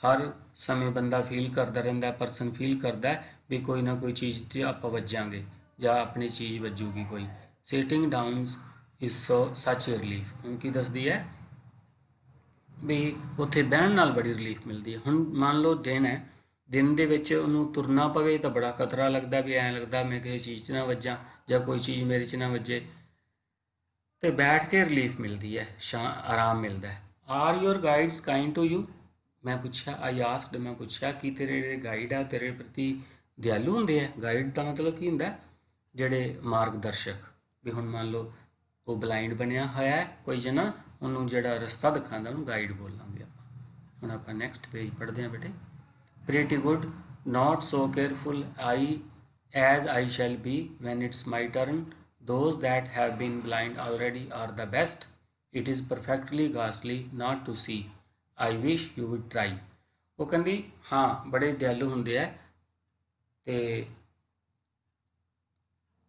हर समय बंदा फील करता रहिंदा, परसन फील करता है भी कोई ना कोई चीज़ ते आपां वज्जांगे जां अपनी चीज़ वज्जूगी कोई। Sitting downs is so such A relief, ਹੁਣ ਕੀ ਦੱਸਦੀ ਹੈ ਵੀ ਉੱਥੇ ਬਹਿਣ ਨਾਲ ਬੜੀ ਰਿਲੀਫ ਮਿਲਦੀ ਹੈ। ਹੁਣ ਮੰਨ ਲਓ ਦਿਨ ਹੈ, ਦਿਨ ਦੇ ਵਿੱਚ ਉਹਨੂੰ ਤੁਰਨਾ ਪਵੇ ਤਾਂ ਬੜਾ ਖਤਰਾ ਲੱਗਦਾ, ਵੀ ਐਂ ਲੱਗਦਾ ਮੈਂ ਕਿਸੇ ਚੀਜ਼ 'ਚ ਨਾ ਵੱਜਾਂ ਜਾਂ ਕੋਈ ਚੀਜ਼ ਮੇਰੇ 'ਚ ਨਾ ਵੱਜੇ, ਤੇ ਬੈਠ ਕੇ ਰਿਲੀਫ ਮਿਲਦੀ ਹੈ, ਆਰਾਮ ਮਿਲਦਾ ਹੈ। Are your guides kind to you, ਮੈਂ ਪੁੱਛਿਆ, ਆਈ ਆਸਕਡ, ਮੈਂ ਪੁੱਛਿਆ ਕਿ ਤੇਰੇ ਜਿਹੜੇ ਗਾਈਡ ਆ ਤੇਰੇ ਪ੍ਰਤੀ ਦਿਆਲੂ ਹੁੰਦੇ ਆ। ਗਾਈਡ ਦਾ ਮਤਲਬ ਕੀ ਹੁੰਦਾ, ਜਿਹੜੇ ਮਾਰਗਦਰਸ਼ਕ। ਵੀ ਹੁਣ ਮੰਨ ਲਓ ਉਹ ਬਲਾਈਂਡ ਬਣਿਆ ਹੋਇਆ ਹੈ ਕੋਈ ਜਣਾ, ਉਹਨੂੰ ਜਿਹੜਾ ਰਸਤਾ ਦਿਖਾਉਂਦਾ ਉਹਨੂੰ ਗਾਈਡ ਬੋਲਾਂਗੇ ਆਪਾਂ। ਹੁਣ ਆਪਾਂ ਨੈਕਸਟ ਪੇਜ ਪੜ੍ਹਦੇ ਹਾਂ ਬੇਟੇ। Pretty good, not so careful I as I shall be when it's my turn, those that have been blind already are the best, it is perfectly ghastly not to see, I wish you would try। ਉਹ ਕਹਿੰਦੀ ਹਾਂ ਬੜੇ ਦਿਆਲੂ ਹੁੰਦੇ ਆ, ਤੇ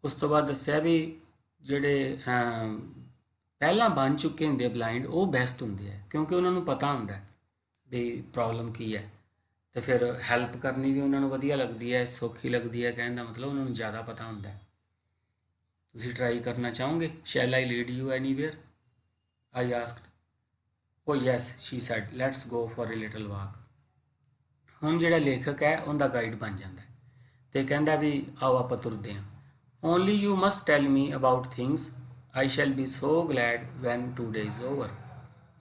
ਉਸ ਤੋਂ ਬਾਅਦ ਦੱਸਿਆ ਵੀ ਜਿਹੜੇ ਪਹਿਲਾਂ ਬਣ ਚੁੱਕੇ ਹੁੰਦੇ ਬਲਾਈਂਡ ਉਹ ਬੈਸਟ ਹੁੰਦੇ ਆ, ਕਿਉਂਕਿ ਉਹਨਾਂ ਨੂੰ ਪਤਾ ਹੁੰਦਾ ਵੀ ਪ੍ਰੋਬਲਮ ਕੀ ਹੈ, ਤੇ ਫਿਰ ਹੈਲਪ ਕਰਨੀ ਵੀ ਉਹਨਾਂ ਨੂੰ ਵਧੀਆ ਲੱਗਦੀ ਹੈ, ਸੌਖੀ ਲੱਗਦੀ ਹੈ। ਕਹਿਣ ਦਾ ਮਤਲਬ ਉਹਨਾਂ ਨੂੰ ਜ਼ਿਆਦਾ ਪਤਾ ਹੁੰਦਾ। ਤੁਸੀਂ ਟਰਾਈ ਕਰਨਾ ਚਾਹੋਗੇ? Shall I lead you anywhere, I asked. Oh yes she said, let's go for a little walk. ਹੁਣ ਜਿਹੜਾ ਲੇਖਕ ਹੈ ਉਹਦਾ ਗਾਈਡ ਬਣ ਜਾਂਦਾ ਤੇ ਕਹਿੰਦਾ ਵੀ ਆਓ ਆਪਾਂ ਤੁਰਦੇ ਹਾਂ। Only you must tell me about things, I shall be so glad when 2 days over,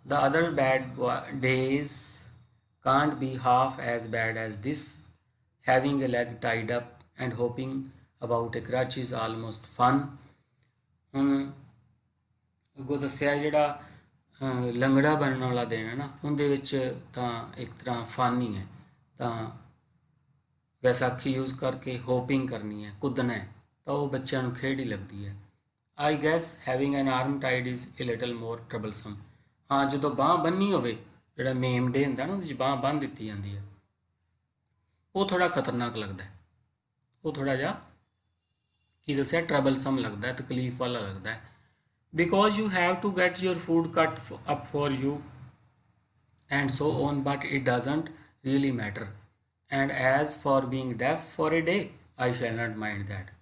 the other bad days can't be half as bad as this, having a leg tied up and hopping about a crutch is almost fun. ਹੁਣ ਅੱਗੋਂ ਦੱਸਿਆ ਜਿਹੜਾ ਲੰਗੜਾ ਬਣਨ ਵਾਲਾ ਦਿਨ ਹੈ ਨਾ, ਉਹਦੇ ਵਿੱਚ ਤਾਂ ਇੱਕ ਤਰ੍ਹਾਂ ਫਨ ਹੀ ਹੈ। ਤਾਂ ਵੈਸਾਖੀ ਯੂਜ਼ ਕਰਕੇ ਹੋਪਿੰਗ ਕਰਨੀ ਹੈ, ਕੁੱਦਣਾ ਹੈ, ਤਾਂ ਉਹ ਬੱਚਿਆਂ ਨੂੰ ਖੇਡ ਹੀ ਲੱਗਦੀ ਹੈ। I guess having an arm tied is a little more troublesome, ਹਾਂ ਜਦੋਂ ਬਾਂਹ ਬੰਨੀ ਹੋਵੇ, ਜਿਹੜਾ ਮੇਮ ਡੇ ਹੁੰਦਾ ਨਾ ਉਹਦੇ 'ਚ ਬਾਂਹ ਬੰਨ੍ਹ ਦਿੱਤੀ ਜਾਂਦੀ ਹੈ, ਉਹ ਥੋੜ੍ਹਾ ਖਤਰਨਾਕ ਲੱਗਦਾ, ਉਹ ਥੋੜ੍ਹਾ ਜਿਹਾ ਕੀ ਦੱਸਿਆ ਟਰਬਲਸਮ ਲੱਗਦਾ, ਤਕਲੀਫ ਵਾਲਾ ਲੱਗਦਾ। because you have to get your food cut up for you and so on, but it doesn't really matter, and as for being deaf for a day, I shall not mind that।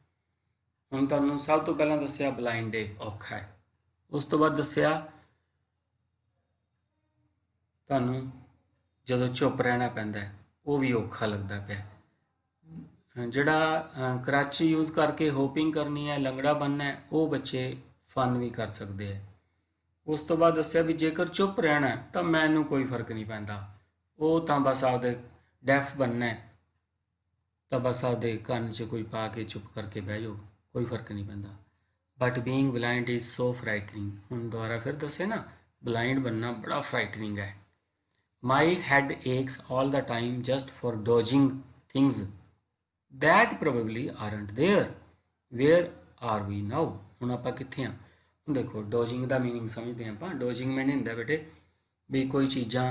ਹੁਣ ਤੁਹਾਨੂੰ ਸਭ ਤੋਂ ਪਹਿਲਾਂ ਦੱਸਿਆ blind ਡੇ ਔਖਾ ਹੈ, ਉਸ ਤੋਂ ਬਾਅਦ ਦੱਸਿਆ ਤੁਹਾਨੂੰ ਜਦੋਂ ਚੁੱਪ ਰਹਿਣਾ ਪੈਂਦਾ ਉਹ ਵੀ ਔਖਾ ਲੱਗਦਾ ਪਿਆ। ਜਿਹੜਾ ਕਰਾਚੀ ਯੂਜ਼ ਕਰਕੇ ਹੋਪਿੰਗ ਕਰਨੀ ਹੈ, ਲੰਗੜਾ ਬਣਨਾ ਹੈ, ਉਹ ਬੱਚੇ ਫਨ ਵੀ ਕਰ ਸਕਦੇ ਹੈ। ਉਸ ਤੋਂ ਬਾਅਦ ਦੱਸਿਆ ਵੀ ਜੇਕਰ ਚੁੱਪ ਰਹਿਣਾ ਤਾਂ ਮੈਨੂੰ ਕੋਈ ਫਰਕ ਨਹੀਂ ਪੈਂਦਾ, ਉਹ ਤਾਂ ਬਸ ਆਪਦੇ ਡੈਫ ਬਣਨਾ ਤਾਂ ਬਸ ਆਪਦੇ ਕੰਨ 'ਚ ਕੋਈ ਪਾ ਕੇ ਚੁੱਪ ਕਰਕੇ ਬਹਿ ਜਾਓ, ਕੋਈ ਫਰਕ ਨਹੀਂ ਪੈਂਦਾ। But being blind is so frightening, ਹੁਣ ਦੁਬਾਰਾ ਫਿਰ ਦੱਸੇ ਨਾ ਬਲਾਈਂਡ ਬਣਨਾ ਬੜਾ ਫਰਾਈਟਨਿੰਗ ਹੈ। My head aches all the time just for dodging things that probably aren't there, where are we now। ਹੁਣ ਆਪਾਂ ਕਿੱਥੇ ਹਾਂ? ਹੁਣ ਦੇਖੋ ਡੋਜਿੰਗ ਦਾ ਮੀਨਿੰਗ ਸਮਝਦੇ ਹਾਂ ਆਪਾਂ। ਡੋਜਿੰਗ ਮੈਨੇ ਹੁੰਦਾ ਬੇਟੇ ਵੀ ਕੋਈ ਚੀਜ਼ਾਂ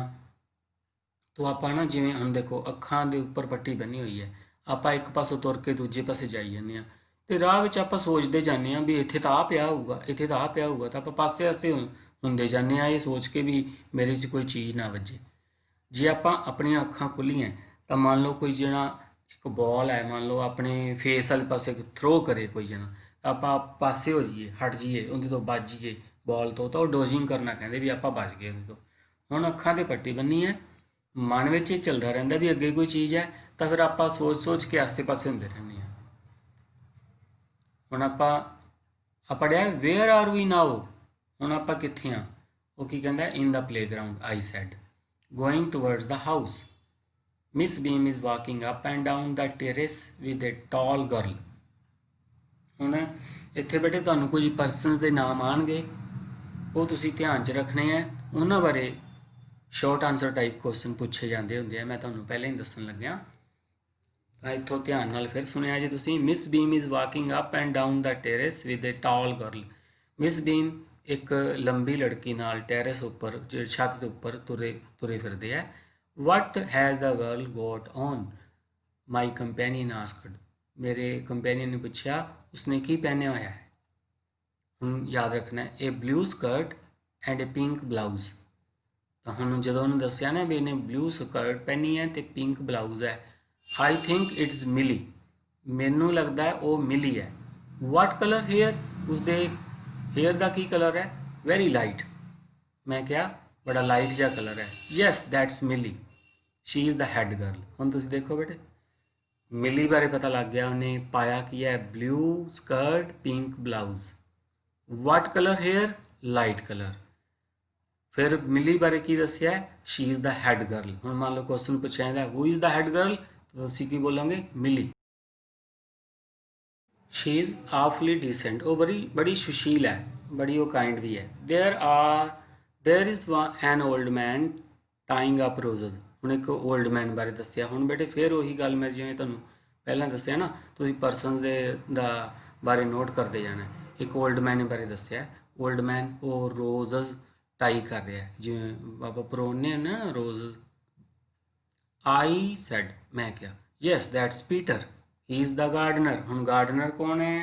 ਤੋਂ ਆਪਾਂ ਨਾ, ਜਿਵੇਂ ਹੁਣ ਦੇਖੋ ਅੱਖਾਂ ਦੇ ਉੱਪਰ ਪੱਟੀ ਬੰਨੀ ਹੋਈ ਹੈ, ਆਪਾਂ ਇੱਕ ਪਾਸੋਂ ਤੁਰ ਕੇ ਦੂਜੇ ਪਾਸੇ ਜਾਈ ਜਾਂਦੇ ਹਾਂ, ਤੇ ਰਾਹ ਵਿੱਚ ਆਪਾਂ ਸੋਚਦੇ ਜਾਂਦੇ ਹਾਂ ਵੀ ਇੱਥੇ ਤਾਂ ਆ ਪਿਆ ਹੋਊਗਾ, ਇੱਥੇ ਤਾਂ ਆ ਪਿਆ ਹੋਊਗਾ, ਤਾਂ ਆਪਾਂ ਪਾਸੇ ਪਾਸੇ ਹੁੰਦੇ ਜਾਂਦੇ ਹਾਂ, ਇਹ ਸੋਚ ਕੇ ਵੀ ਮੇਰੇ 'ਚ ਕੋਈ ਚੀਜ਼ ਨਾ ਵੱਜੇ। ਜੇ ਆਪਾਂ ਆਪਣੀਆਂ ਅੱਖਾਂ ਖੁੱਲ੍ਹੀਆਂ ਤਾਂ ਮੰਨ ਲਓ ਕੋਈ ਜਿਹੜਾ ਇੱਕ ਬੋਲ ਹੈ, ਮੰਨ ਲਓ ਆਪਣੇ ਫੇਸ ਵਾਲੇ ਪਾਸੇ ਥਰੋ ਕਰੇ ਕੋਈ ਜਣਾ, ਆਪਾਂ ਪਾਸੇ ਹੋ ਜਾਈਏ, ਹਟ ਜਾਈਏ ਉਹਦੇ ਤੋਂ, ਬਚ ਜਾਈਏ ਬੋਲ ਤੋਂ, ਤਾਂ ਉਹ ਡੋਜਿੰਗ ਕਰਨਾ ਕਹਿੰਦੇ ਵੀ ਆਪਾਂ ਬਚ ਗਏ ਉਹਦੇ ਤੋਂ। ਹੁਣ ਅੱਖਾਂ 'ਤੇ ਪੱਟੀ ਬੰਨੀ ਹੈ, ਮਨ ਵਿੱਚ ਇਹ ਚੱਲਦਾ ਰਹਿੰਦਾ ਵੀ ਅੱਗੇ ਕੋਈ ਚੀਜ਼ ਹੈ, ਤਾਂ ਫਿਰ ਆਪਾਂ ਸੋਚ ਕੇ ਆਸੇ ਪਾਸੇ ਹੁੰਦੇ ਰਹਿੰਦੇ ਹਾਂ। ਹੁਣ ਆਪਾਂ ਪੜ੍ਹਿਆ ਵੇਅਰ ਆਰ ਵੀ ਨਾਓ, ਹੁਣ ਆਪਾਂ ਕਿੱਥੇ ਹਾਂ? ਉਹ ਕੀ ਕਹਿੰਦਾ in the playground, I said going towards the house, Miss Beam is walking up and down the terrace with a tall girl। ਹੁਣ ਇੱਥੇ ਬੇਟੇ ਤੁਹਾਨੂੰ ਕੁਝ ਪਰਸਨਸ ਦੇ ਨਾਮ ਆਉਣਗੇ, ਉਹ ਤੁਸੀਂ ਧਿਆਨ 'ਚ ਰੱਖਣੇ ਹੈ। ਉਹਨਾਂ ਬਾਰੇ ਸ਼ਾਰਟ ਆਨਸਰ ਟਾਈਪ ਕੁਐਸਚਨ ਪੁੱਛੇ ਜਾਂਦੇ ਹੁੰਦੇ ਆ, ਮੈਂ ਤੁਹਾਨੂੰ ਪਹਿਲਾਂ ਹੀ ਦੱਸਣ ਲੱਗਿਆ, ਤਾਂ ਇੱਥੋਂ ਧਿਆਨ ਨਾਲ ਫਿਰ ਸੁਣਿਆ ਜੇ ਤੁਸੀਂ। Miss beam is walking up and down the terrace with A tall girl. Miss ਬੀਮ ਇੱਕ ਲੰਬੀ ਲੜਕੀ ਨਾਲ ਟੈਰੇਸ ਉੱਪਰ, ਜਿਹੜੀ ਛੱਤ ਦੇ ਉੱਪਰ ਤੁਰੇ ਫਿਰਦੇ ਆ। What has the girl got on? My companion asked। मेरे कंपेनियन ने पूछा उसने की पहने होया है। ਹੁਣ याद रखना है a blue skirt and a pink blouse. तो ਹੁਣ ਜਦੋਂ ਉਹਨੂੰ ਦੱਸਿਆ ਨਾ ਵੀ ਇਹਨੇ ਬਲੂ ਸਕਰਟ ਪਹਿਨੀ ਹੈ ਤੇ ਪਿੰਕ ਬਲਾਊਜ਼ ਹੈ, ਆਈ ਥਿੰਕ ਇਟਸ ਮਿਲੀ, ਮੈਨੂੰ ਲੱਗਦਾ ਹੈ ਉਹ ਮਿਲੀ ਹੈ। ਵਾਟ ਕਲਰ ਹੇਅਰ, ਉਸਦੇ ਹੇਅਰ ਦਾ ਕੀ ਕਲਰ ਹੈ? Very light. ਮੈਂ ਕਿਹਾ ਬੜਾ ਲਾਈਟ ਜਿਹਾ ਕਲਰ ਹੈ। ਯੈਸ ਦੈਟਸ ਮਿਲੀ, she is the head girl. ਹੁਣ ਤੁਸੀਂ ਦੇਖੋ ਬੇਟੇ, ਮਿਲੀ ਬਾਰੇ ਪਤਾ ਲੱਗ ਗਿਆ, ਉਹਨੇ ਪਾਇਆ ਕੀ ਹੈ? Blue skirt pink blouse. What colour hair? Light colour. फिर मिली बारे की दसिया? She is the head girl. हम मान लो क्वेश्चन पूछा जाता है who is the head girl, तो तुम की बोलोगे? Millie. She is awfully decent, वो बड़ी बड़ी सुशील है, बड़ी वो काइंड भी है। There is an old man tying up roses. ਹੁਣ ਇੱਕ ओल्ड मैन बारे दसिया। ਹੁਣ बेटे फिर ਉਹੀ ਗੱਲ मैं जिवें ਤੁਹਾਨੂੰ ਪਹਿਲਾਂ ਦੱਸਿਆ ਨਾ, ਤੁਸੀਂ ਪਰਸਨ ਦੇ ਦਾ ਬਾਰੇ ਨੋਟ ਕਰਦੇ ਜਾਣਾ। ਇੱਕ ओल्ड मैन ਬਾਰੇ ਦੱਸਿਆ। ओल्ड मैन ਉਹ ਰੋਜ਼ਸ टाई कर रहा है, जिवें आप परोने ना रोज। आई सैड, मैं क्या? Yes that's Peter, he is the gardener. हम गार्डनर कौन है?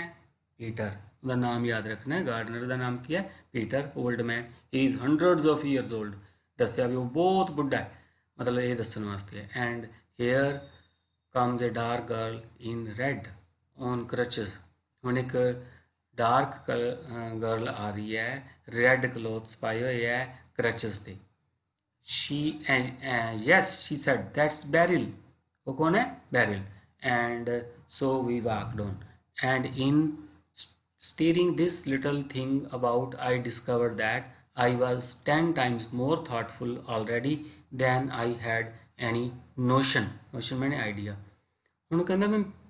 पीटर। उसका नाम याद रखना है, गार्डनर का नाम क्या है? Peter. Old man, he is hundreds of years old. दसिया भी वो बहुत बुढ़ा है, मतलब ये दसन वास्ते है। And here comes a dark girl in red on crutches. हम एक डार्क गर्ल आ रही है, रेड क्लोथ्स पाए हुए है, क्रचेस ते। She yes she said that's Beryl. वो कौन है? Beryl. And so we walked on and in steering this little thing about, I discovered that I was 10 times more thoughtful already than I had any notion। notion मैंने idea। ਹੁਣ ਕਹਿੰਦਾ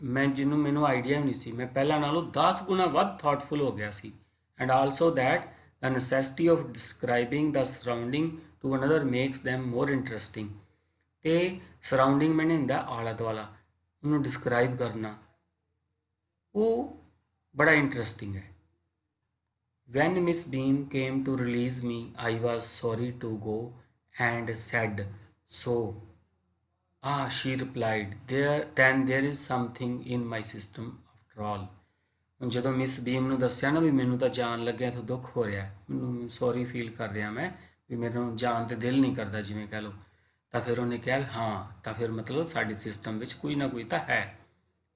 ਮੈਂ ਜਿਹਨੂੰ ਮੈਨੂੰ idea ਵੀ ਨਹੀਂ ਸੀ, ਮੈਂ ਪਹਿਲਾਂ ਨਾਲੋਂ 10 ਗੁਣਾ ਵੱਧ ਥਾਟਫੁਲ ਹੋ ਗਿਆ ਸੀ। And also that the necessity of describing the surrounding to another makes them more interesting। ਤੇ ਸਰਾਊਂਡਿੰਗ ਮੈਨੇ ਹੁੰਦਾ ਆਲਾ ਦੁਆਲਾ, ਉਹਨੂੰ ਡਿਸਕ੍ਰਾਈਬ ਕਰਨਾ ਉਹ ਬੜਾ ਇੰਟਰਸਟਿੰਗ ਹੈ। When Miss Beam came to release me, I was sorry to go and said so। she replied, then there is something in my system after all। ਹੁਣ ਜਦੋਂ ਮਿਸ ਬੀਮ ਨੂੰ ਦੱਸਿਆ ਨਾ ਵੀ ਮੈਨੂੰ ਤਾਂ ਜਾਣ ਲੱਗਿਆ ਤਾਂ ਦੁੱਖ ਹੋ ਰਿਹਾ, ਮੈਨੂੰ ਸੌਰੀ ਫੀਲ ਕਰ ਰਿਹਾ ਮੈਂ, ਵੀ ਮੈਨੂੰ ਜਾਣ ਤੇ ਦਿਲ ਨਹੀਂ ਕਰਦਾ ਜਿਵੇਂ ਕਹਿ ਲਓ, ਤਾਂ ਫਿਰ ਉਹਨੇ ਕਿਹਾ ਹਾਂ ਤਾਂ ਫਿਰ ਮਤਲਬ ਸਾਡੇ ਸਿਸਟਮ ਵਿੱਚ ਕੋਈ ਨਾ ਕੋਈ ਤਾਂ ਹੈ।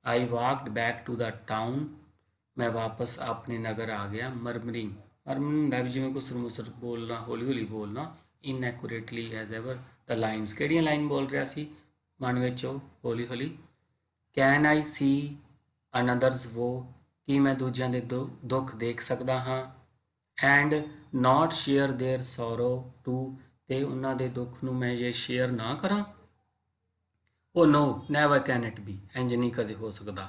ਆਈ ਵਾਕਡ ਬੈਕ ਟੂ ਦਾ ਟਾਊਨ, ਮੈਂ ਵਾਪਸ ਆਪਣੇ ਨਗਰ ਆ ਗਿਆ। ਮਰਮਰਿੰਗ ਹੁੰਦਾ ਵੀ ਜਿਵੇਂ ਕੁਸਰ ਮੁਸਰ ਬੋਲਣਾ, ਹੌਲੀ ਹੌਲੀ ਬੋਲਣਾ। ਇਨਐਕੂਰੇਟਲੀ ਐਜ਼ ਐਵਰ ਦ ਲਾਈਨਸ। ਕਿਹੜੀਆਂ ਲਾਈਨ ਬੋਲ ਰਿਹਾ ਸੀ ਮਨ ਵਿੱਚ ਉਹ ਹੌਲੀ ਹੌਲੀ? ਕੈਨ ਆਈ ਸੀ ਅਨਦਰਸ ਵੋ, ਕੀ ਮੈਂ ਦੂਜਿਆਂ ਦੇ ਦੁੱਖ ਦੇਖ ਸਕਦਾ ਹਾਂ? And not share their sorrow too, ਤੇ ਉਹਨਾਂ ਦੇ ਦੁੱਖ ਨੂੰ ਮੈਂ ਜੇ ਸ਼ੇਅਰ ਨਾ ਕਰਾਂ? ਉਹ no never can it be, ਇੰਜ ਨਹੀਂ ਕਦੇ ਹੋ ਸਕਦਾ।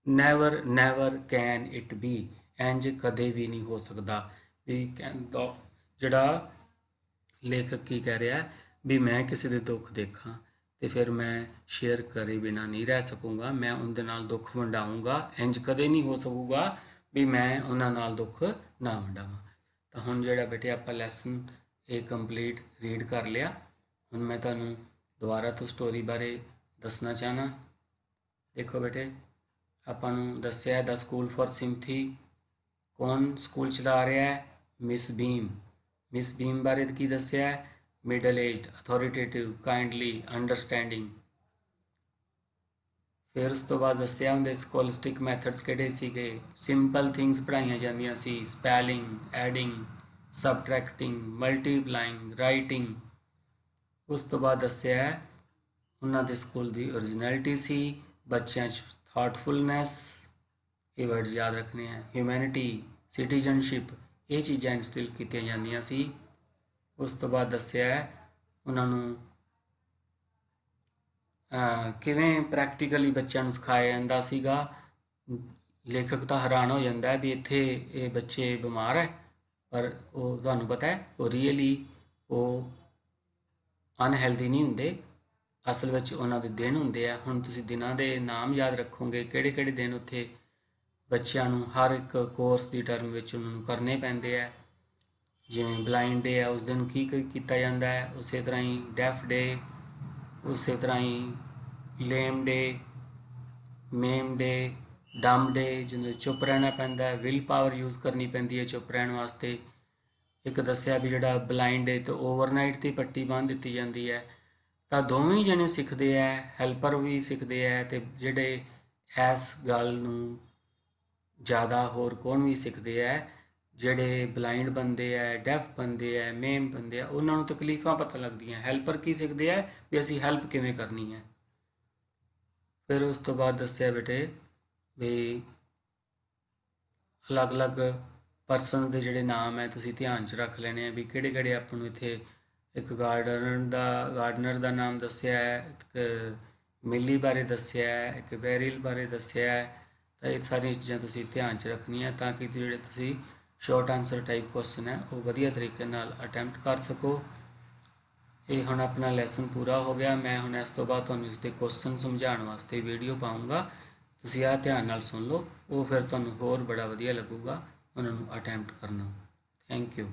Never never can it be, ਇੰਜ ਕਦੇ ਵੀ ਨਹੀਂ ਹੋ ਸਕਦਾ। ਵੀ ਕਹਿੰਦਾ ਜਿਹੜਾ ਲੇਖਕ ਕੀ ਕਹਿ ਰਿਹਾ ਵੀ ਮੈਂ ਕਿਸੇ ਦੇ ਦੁੱਖ ਦੇਖਾਂ ਤੇ ਫਿਰ ਮੈਂ ਸ਼ੇਅਰ ਕਰੇ ਬਿਨਾਂ ਨਹੀਂ ਰਹਿ ਸਕੂੰਗਾ, ਮੈਂ ਉਹਦੇ ਨਾਲ ਦੁੱਖ ਵੰਡਾਊਂਗਾ, ਇੰਜ ਕਦੇ ਨਹੀਂ ਹੋ ਸਕੂਗਾ ਵੀ ਮੈਂ ਉਹਨਾਂ ਨਾਲ ਦੁੱਖ ਨਾ ਵੰਡਾਵਾਂ। ਤਾਂ ਹੁਣ ਜਿਹੜਾ ਬੇਟੇ ਆਪਾਂ ਲੈਸਨ ਇਹ ਕੰਪਲੀਟ ਰੀਡ ਕਰ ਲਿਆ। ਹੁਣ ਮੈਂ ਤੁਹਾਨੂੰ ਦੁਬਾਰਾ ਤੋਂ ਸਟੋਰੀ ਬਾਰੇ ਦੱਸਣਾ ਚਾਹਨਾ। ਦੇਖੋ ਬੇਟੇ, ਆਪਾਂ ਨੂੰ ਦੱਸਿਆ ਦਾ ਸਕੂਲ ਫॉर ਸਿੰਪਥੀ। ਕੌਣ ਸਕੂਲ ਚਲਾ ਰਿਹਾ ਹੈ? ਮਿਸ ਬੀਮ। ਮਿਸ ਬੀਮ ਬਾਰੇ ਕੀ ਦੱਸਿਆ? Middle aged, authoritative, kindly, understanding. ਫਿਰ ਉਸ ਤੋਂ ਬਾਅਦ ਦੱਸਿਆ ਉਹਦੇ ਸਕੋਲਿਸਟਿਕ ਮੈਥਡਸ ਕਿਹੜੇ ਸੀਗੇ? ਸਿੰਪਲ ਥਿੰਗਸ ਪੜ੍ਹਾਈਆਂ ਜਾਂਦੀਆਂ ਸੀ, ਸਪੈਲਿੰਗ, ਐਡਿੰਗ, ਸਬਟਰੈਕਟਿੰਗ, ਮਲਟੀਪਲਾਈਂਗ, ਰਾਈਟਿੰਗ। ਉਸ ਤੋਂ ਬਾਅਦ ਦੱਸਿਆ ਉਹਨਾਂ ਦੇ ਸਕੂਲ ਦੀ ਓਰੀਜਨੈਲਿਟੀ ਸੀ, ਬੱਚਿਆਂ 'ਚ ਥਾਟਫੁਲਨੈਸ, ਇਹ ਵਰਡਸ ਯਾਦ ਰੱਖਣੇ ਆ, ਹਿਊਮੈਨਿਟੀ, ਸਿਟੀਜ਼ਨਸ਼ਿਪ, ਇਹ ਚੀਜ਼ਾਂ ਇਨਸਟਿਲ ਕੀਤੀਆਂ ਜਾਂਦੀਆਂ ਸੀ। ਉਸ ਤੋਂ ਬਾਅਦ ਦੱਸਿਆ ਉਹਨਾਂ ਨੂੰ ਕਿਵੇਂ ਪ੍ਰੈਕਟੀਕਲੀ ਬੱਚਿਆਂ ਨੂੰ ਸਿਖਾਇਆ ਜਾਂਦਾ ਸੀਗਾ। ਲੇਖਕ ਤਾਂ ਹੈਰਾਨ ਹੋ ਜਾਂਦਾ ਵੀ ਇੱਥੇ ਇਹ ਬੱਚੇ ਬਿਮਾਰ ਹੈ, ਪਰ ਉਹ ਤੁਹਾਨੂੰ ਪਤਾ ਹੈ ਉਹ ਰੀਅਲੀ ਉਹ ਅਨਹੈਲਦੀ ਨਹੀਂ ਹੁੰਦੇ, ਅਸਲ ਵਿੱਚ ਉਹਨਾਂ ਦੇ ਦਿਨ ਹੁੰਦੇ ਆ। ਹੁਣ ਤੁਸੀਂ ਦਿਨਾਂ ਦੇ ਨਾਮ ਯਾਦ ਰੱਖੋਗੇ, ਕਿਹੜੇ ਕਿਹੜੇ ਦਿਨ ਉੱਥੇ ਬੱਚਿਆਂ ਨੂੰ ਹਰ ਇੱਕ ਕੋਰਸ ਦੀ ਟਰਮ ਵਿੱਚ ਉਹਨਾਂ ਨੂੰ ਕਰਨੇ ਪੈਂਦੇ ਆ। ਜਿਵੇਂ ਬਲਾਈਂਡ ਡੇ ਆ, ਉਸ ਦਿਨ ਕੀ ਕੀਤਾ ਜਾਂਦਾ ਹੈ, ਉਸੇ ਤਰ੍ਹਾਂ ਹੀ ਡੈਫ ਡੇ, ਉਸੇ ਤਰ੍ਹਾਂ ਹੀ ਲੇਮ ਡੇ, ਮੇਮ ਡੇ, ਡੰਮ ਡੇ ਜਿਹਨੂੰ ਚੁੱਪ ਰਹਿਣਾ ਪੈਂਦਾ ਹੈ, ਵਿਲ ਪਾਵਰ ਯੂਜ਼ ਕਰਨੀ ਪੈਂਦੀ ਹੈ ਚੁੱਪ ਰਹਿਣ ਵਾਸਤੇ। ਇੱਕ ਦੱਸਿਆ ਵੀ ਜਿਹੜਾ ਬਲਾਈਂਡ ਹੈ ਤਾਂ ਓਵਰਨਾਈਟ ਦੀ ਪੱਟੀ ਬੰਨ੍ਹ ਦਿੱਤੀ ਜਾਂਦੀ ਹੈ। ਤਾਂ ਦੋਵੇਂ ਜਣੇ ਸਿੱਖਦੇ ਹੈ, ਹੈਲਪਰ ਵੀ ਸਿੱਖਦੇ ਹੈ, ਅਤੇ ਜਿਹੜੇ ਇਸ ਗੱਲ ਨੂੰ ਜ਼ਿਆਦਾ ਹੋਰ ਕੌਣ ਵੀ ਸਿੱਖਦੇ ਹੈ, ਜਿਹੜੇ ਬਲਾਈਂਡ ਬੰਦੇ ਹੈ, ਡੈਫ ਬੰਦੇ ਹੈ, ਮੇਮ ਬੰਦੇ ਆ, ਉਹਨਾਂ ਨੂੰ ਤਕਲੀਫਾਂ ਪਤਾ ਲੱਗਦੀਆਂ। ਹੈਲਪਰ ਕੀ ਸਿੱਖਦੇ ਹੈ ਵੀ ਅਸੀਂ ਹੈਲਪ ਕਿਵੇਂ ਕਰਨੀ ਹੈ। ਫਿਰ ਉਸ ਤੋਂ ਬਾਅਦ ਦੱਸਿਆ ਬੇਟੇ ਵੀ ਅਲੱਗ-ਅਲੱਗ ਪਰਸਨ ਦੇ ਜਿਹੜੇ ਨਾਮ ਹੈ ਤੁਸੀਂ ਧਿਆਨ 'ਚ ਰੱਖ ਲੈਣੇ ਆ ਵੀ ਕਿਹੜੇ ਕਿਹੜੇ ਆਪਾਂ ਨੂੰ ਇੱਥੇ। ਇੱਕ ਗਾਰਡਨਰ ਦਾ ਨਾਮ ਦੱਸਿਆ ਹੈ, ਇੱਕ ਮਿਲੀ ਬਾਰੇ ਦੱਸਿਆ ਹੈ, ਇੱਕ ਬੈਰਿਲ ਬਾਰੇ ਦੱਸਿਆ ਹੈ। ਤਾਂ ਇਹ ਸਾਰੀਆਂ ਚੀਜ਼ਾਂ ਤੁਸੀਂ ਧਿਆਨ 'ਚ ਰੱਖਣੀਆਂ ਤਾਂ ਕਿ ਜਿਹੜੇ ਤੁਸੀਂ ਸ਼ਾਰਟ ਆਨਸਰ ਟਾਈਪ ਕੁਐਸਚਨ ਹੈ ਉਹ ਵਧੀਆ ਤਰੀਕੇ ਨਾਲ ਅਟੈਂਪਟ ਕਰ ਸਕੋ। ਇਹ ਹੁਣ ਆਪਣਾ ਲੈਸਨ ਪੂਰਾ ਹੋ ਗਿਆ। ਮੈਂ ਹੁਣ ਇਸ ਤੋਂ ਬਾਅਦ ਤੁਹਾਨੂੰ ਇਸ ਦੇ ਕੁਐਸਚਨ ਸਮਝਾਉਣ ਵਾਸਤੇ ਵੀਡੀਓ ਪਾਊਂਗਾ, ਤੁਸੀਂ ਆਹ ਧਿਆਨ ਨਾਲ ਸੁਣ ਲਓ, ਉਹ ਫਿਰ ਤੁਹਾਨੂੰ ਹੋਰ ਬੜਾ ਵਧੀਆ ਲੱਗੂਗਾ ਉਹਨਾਂ ਨੂੰ ਅਟੈਂਪਟ ਕਰਨਾ। Thank you.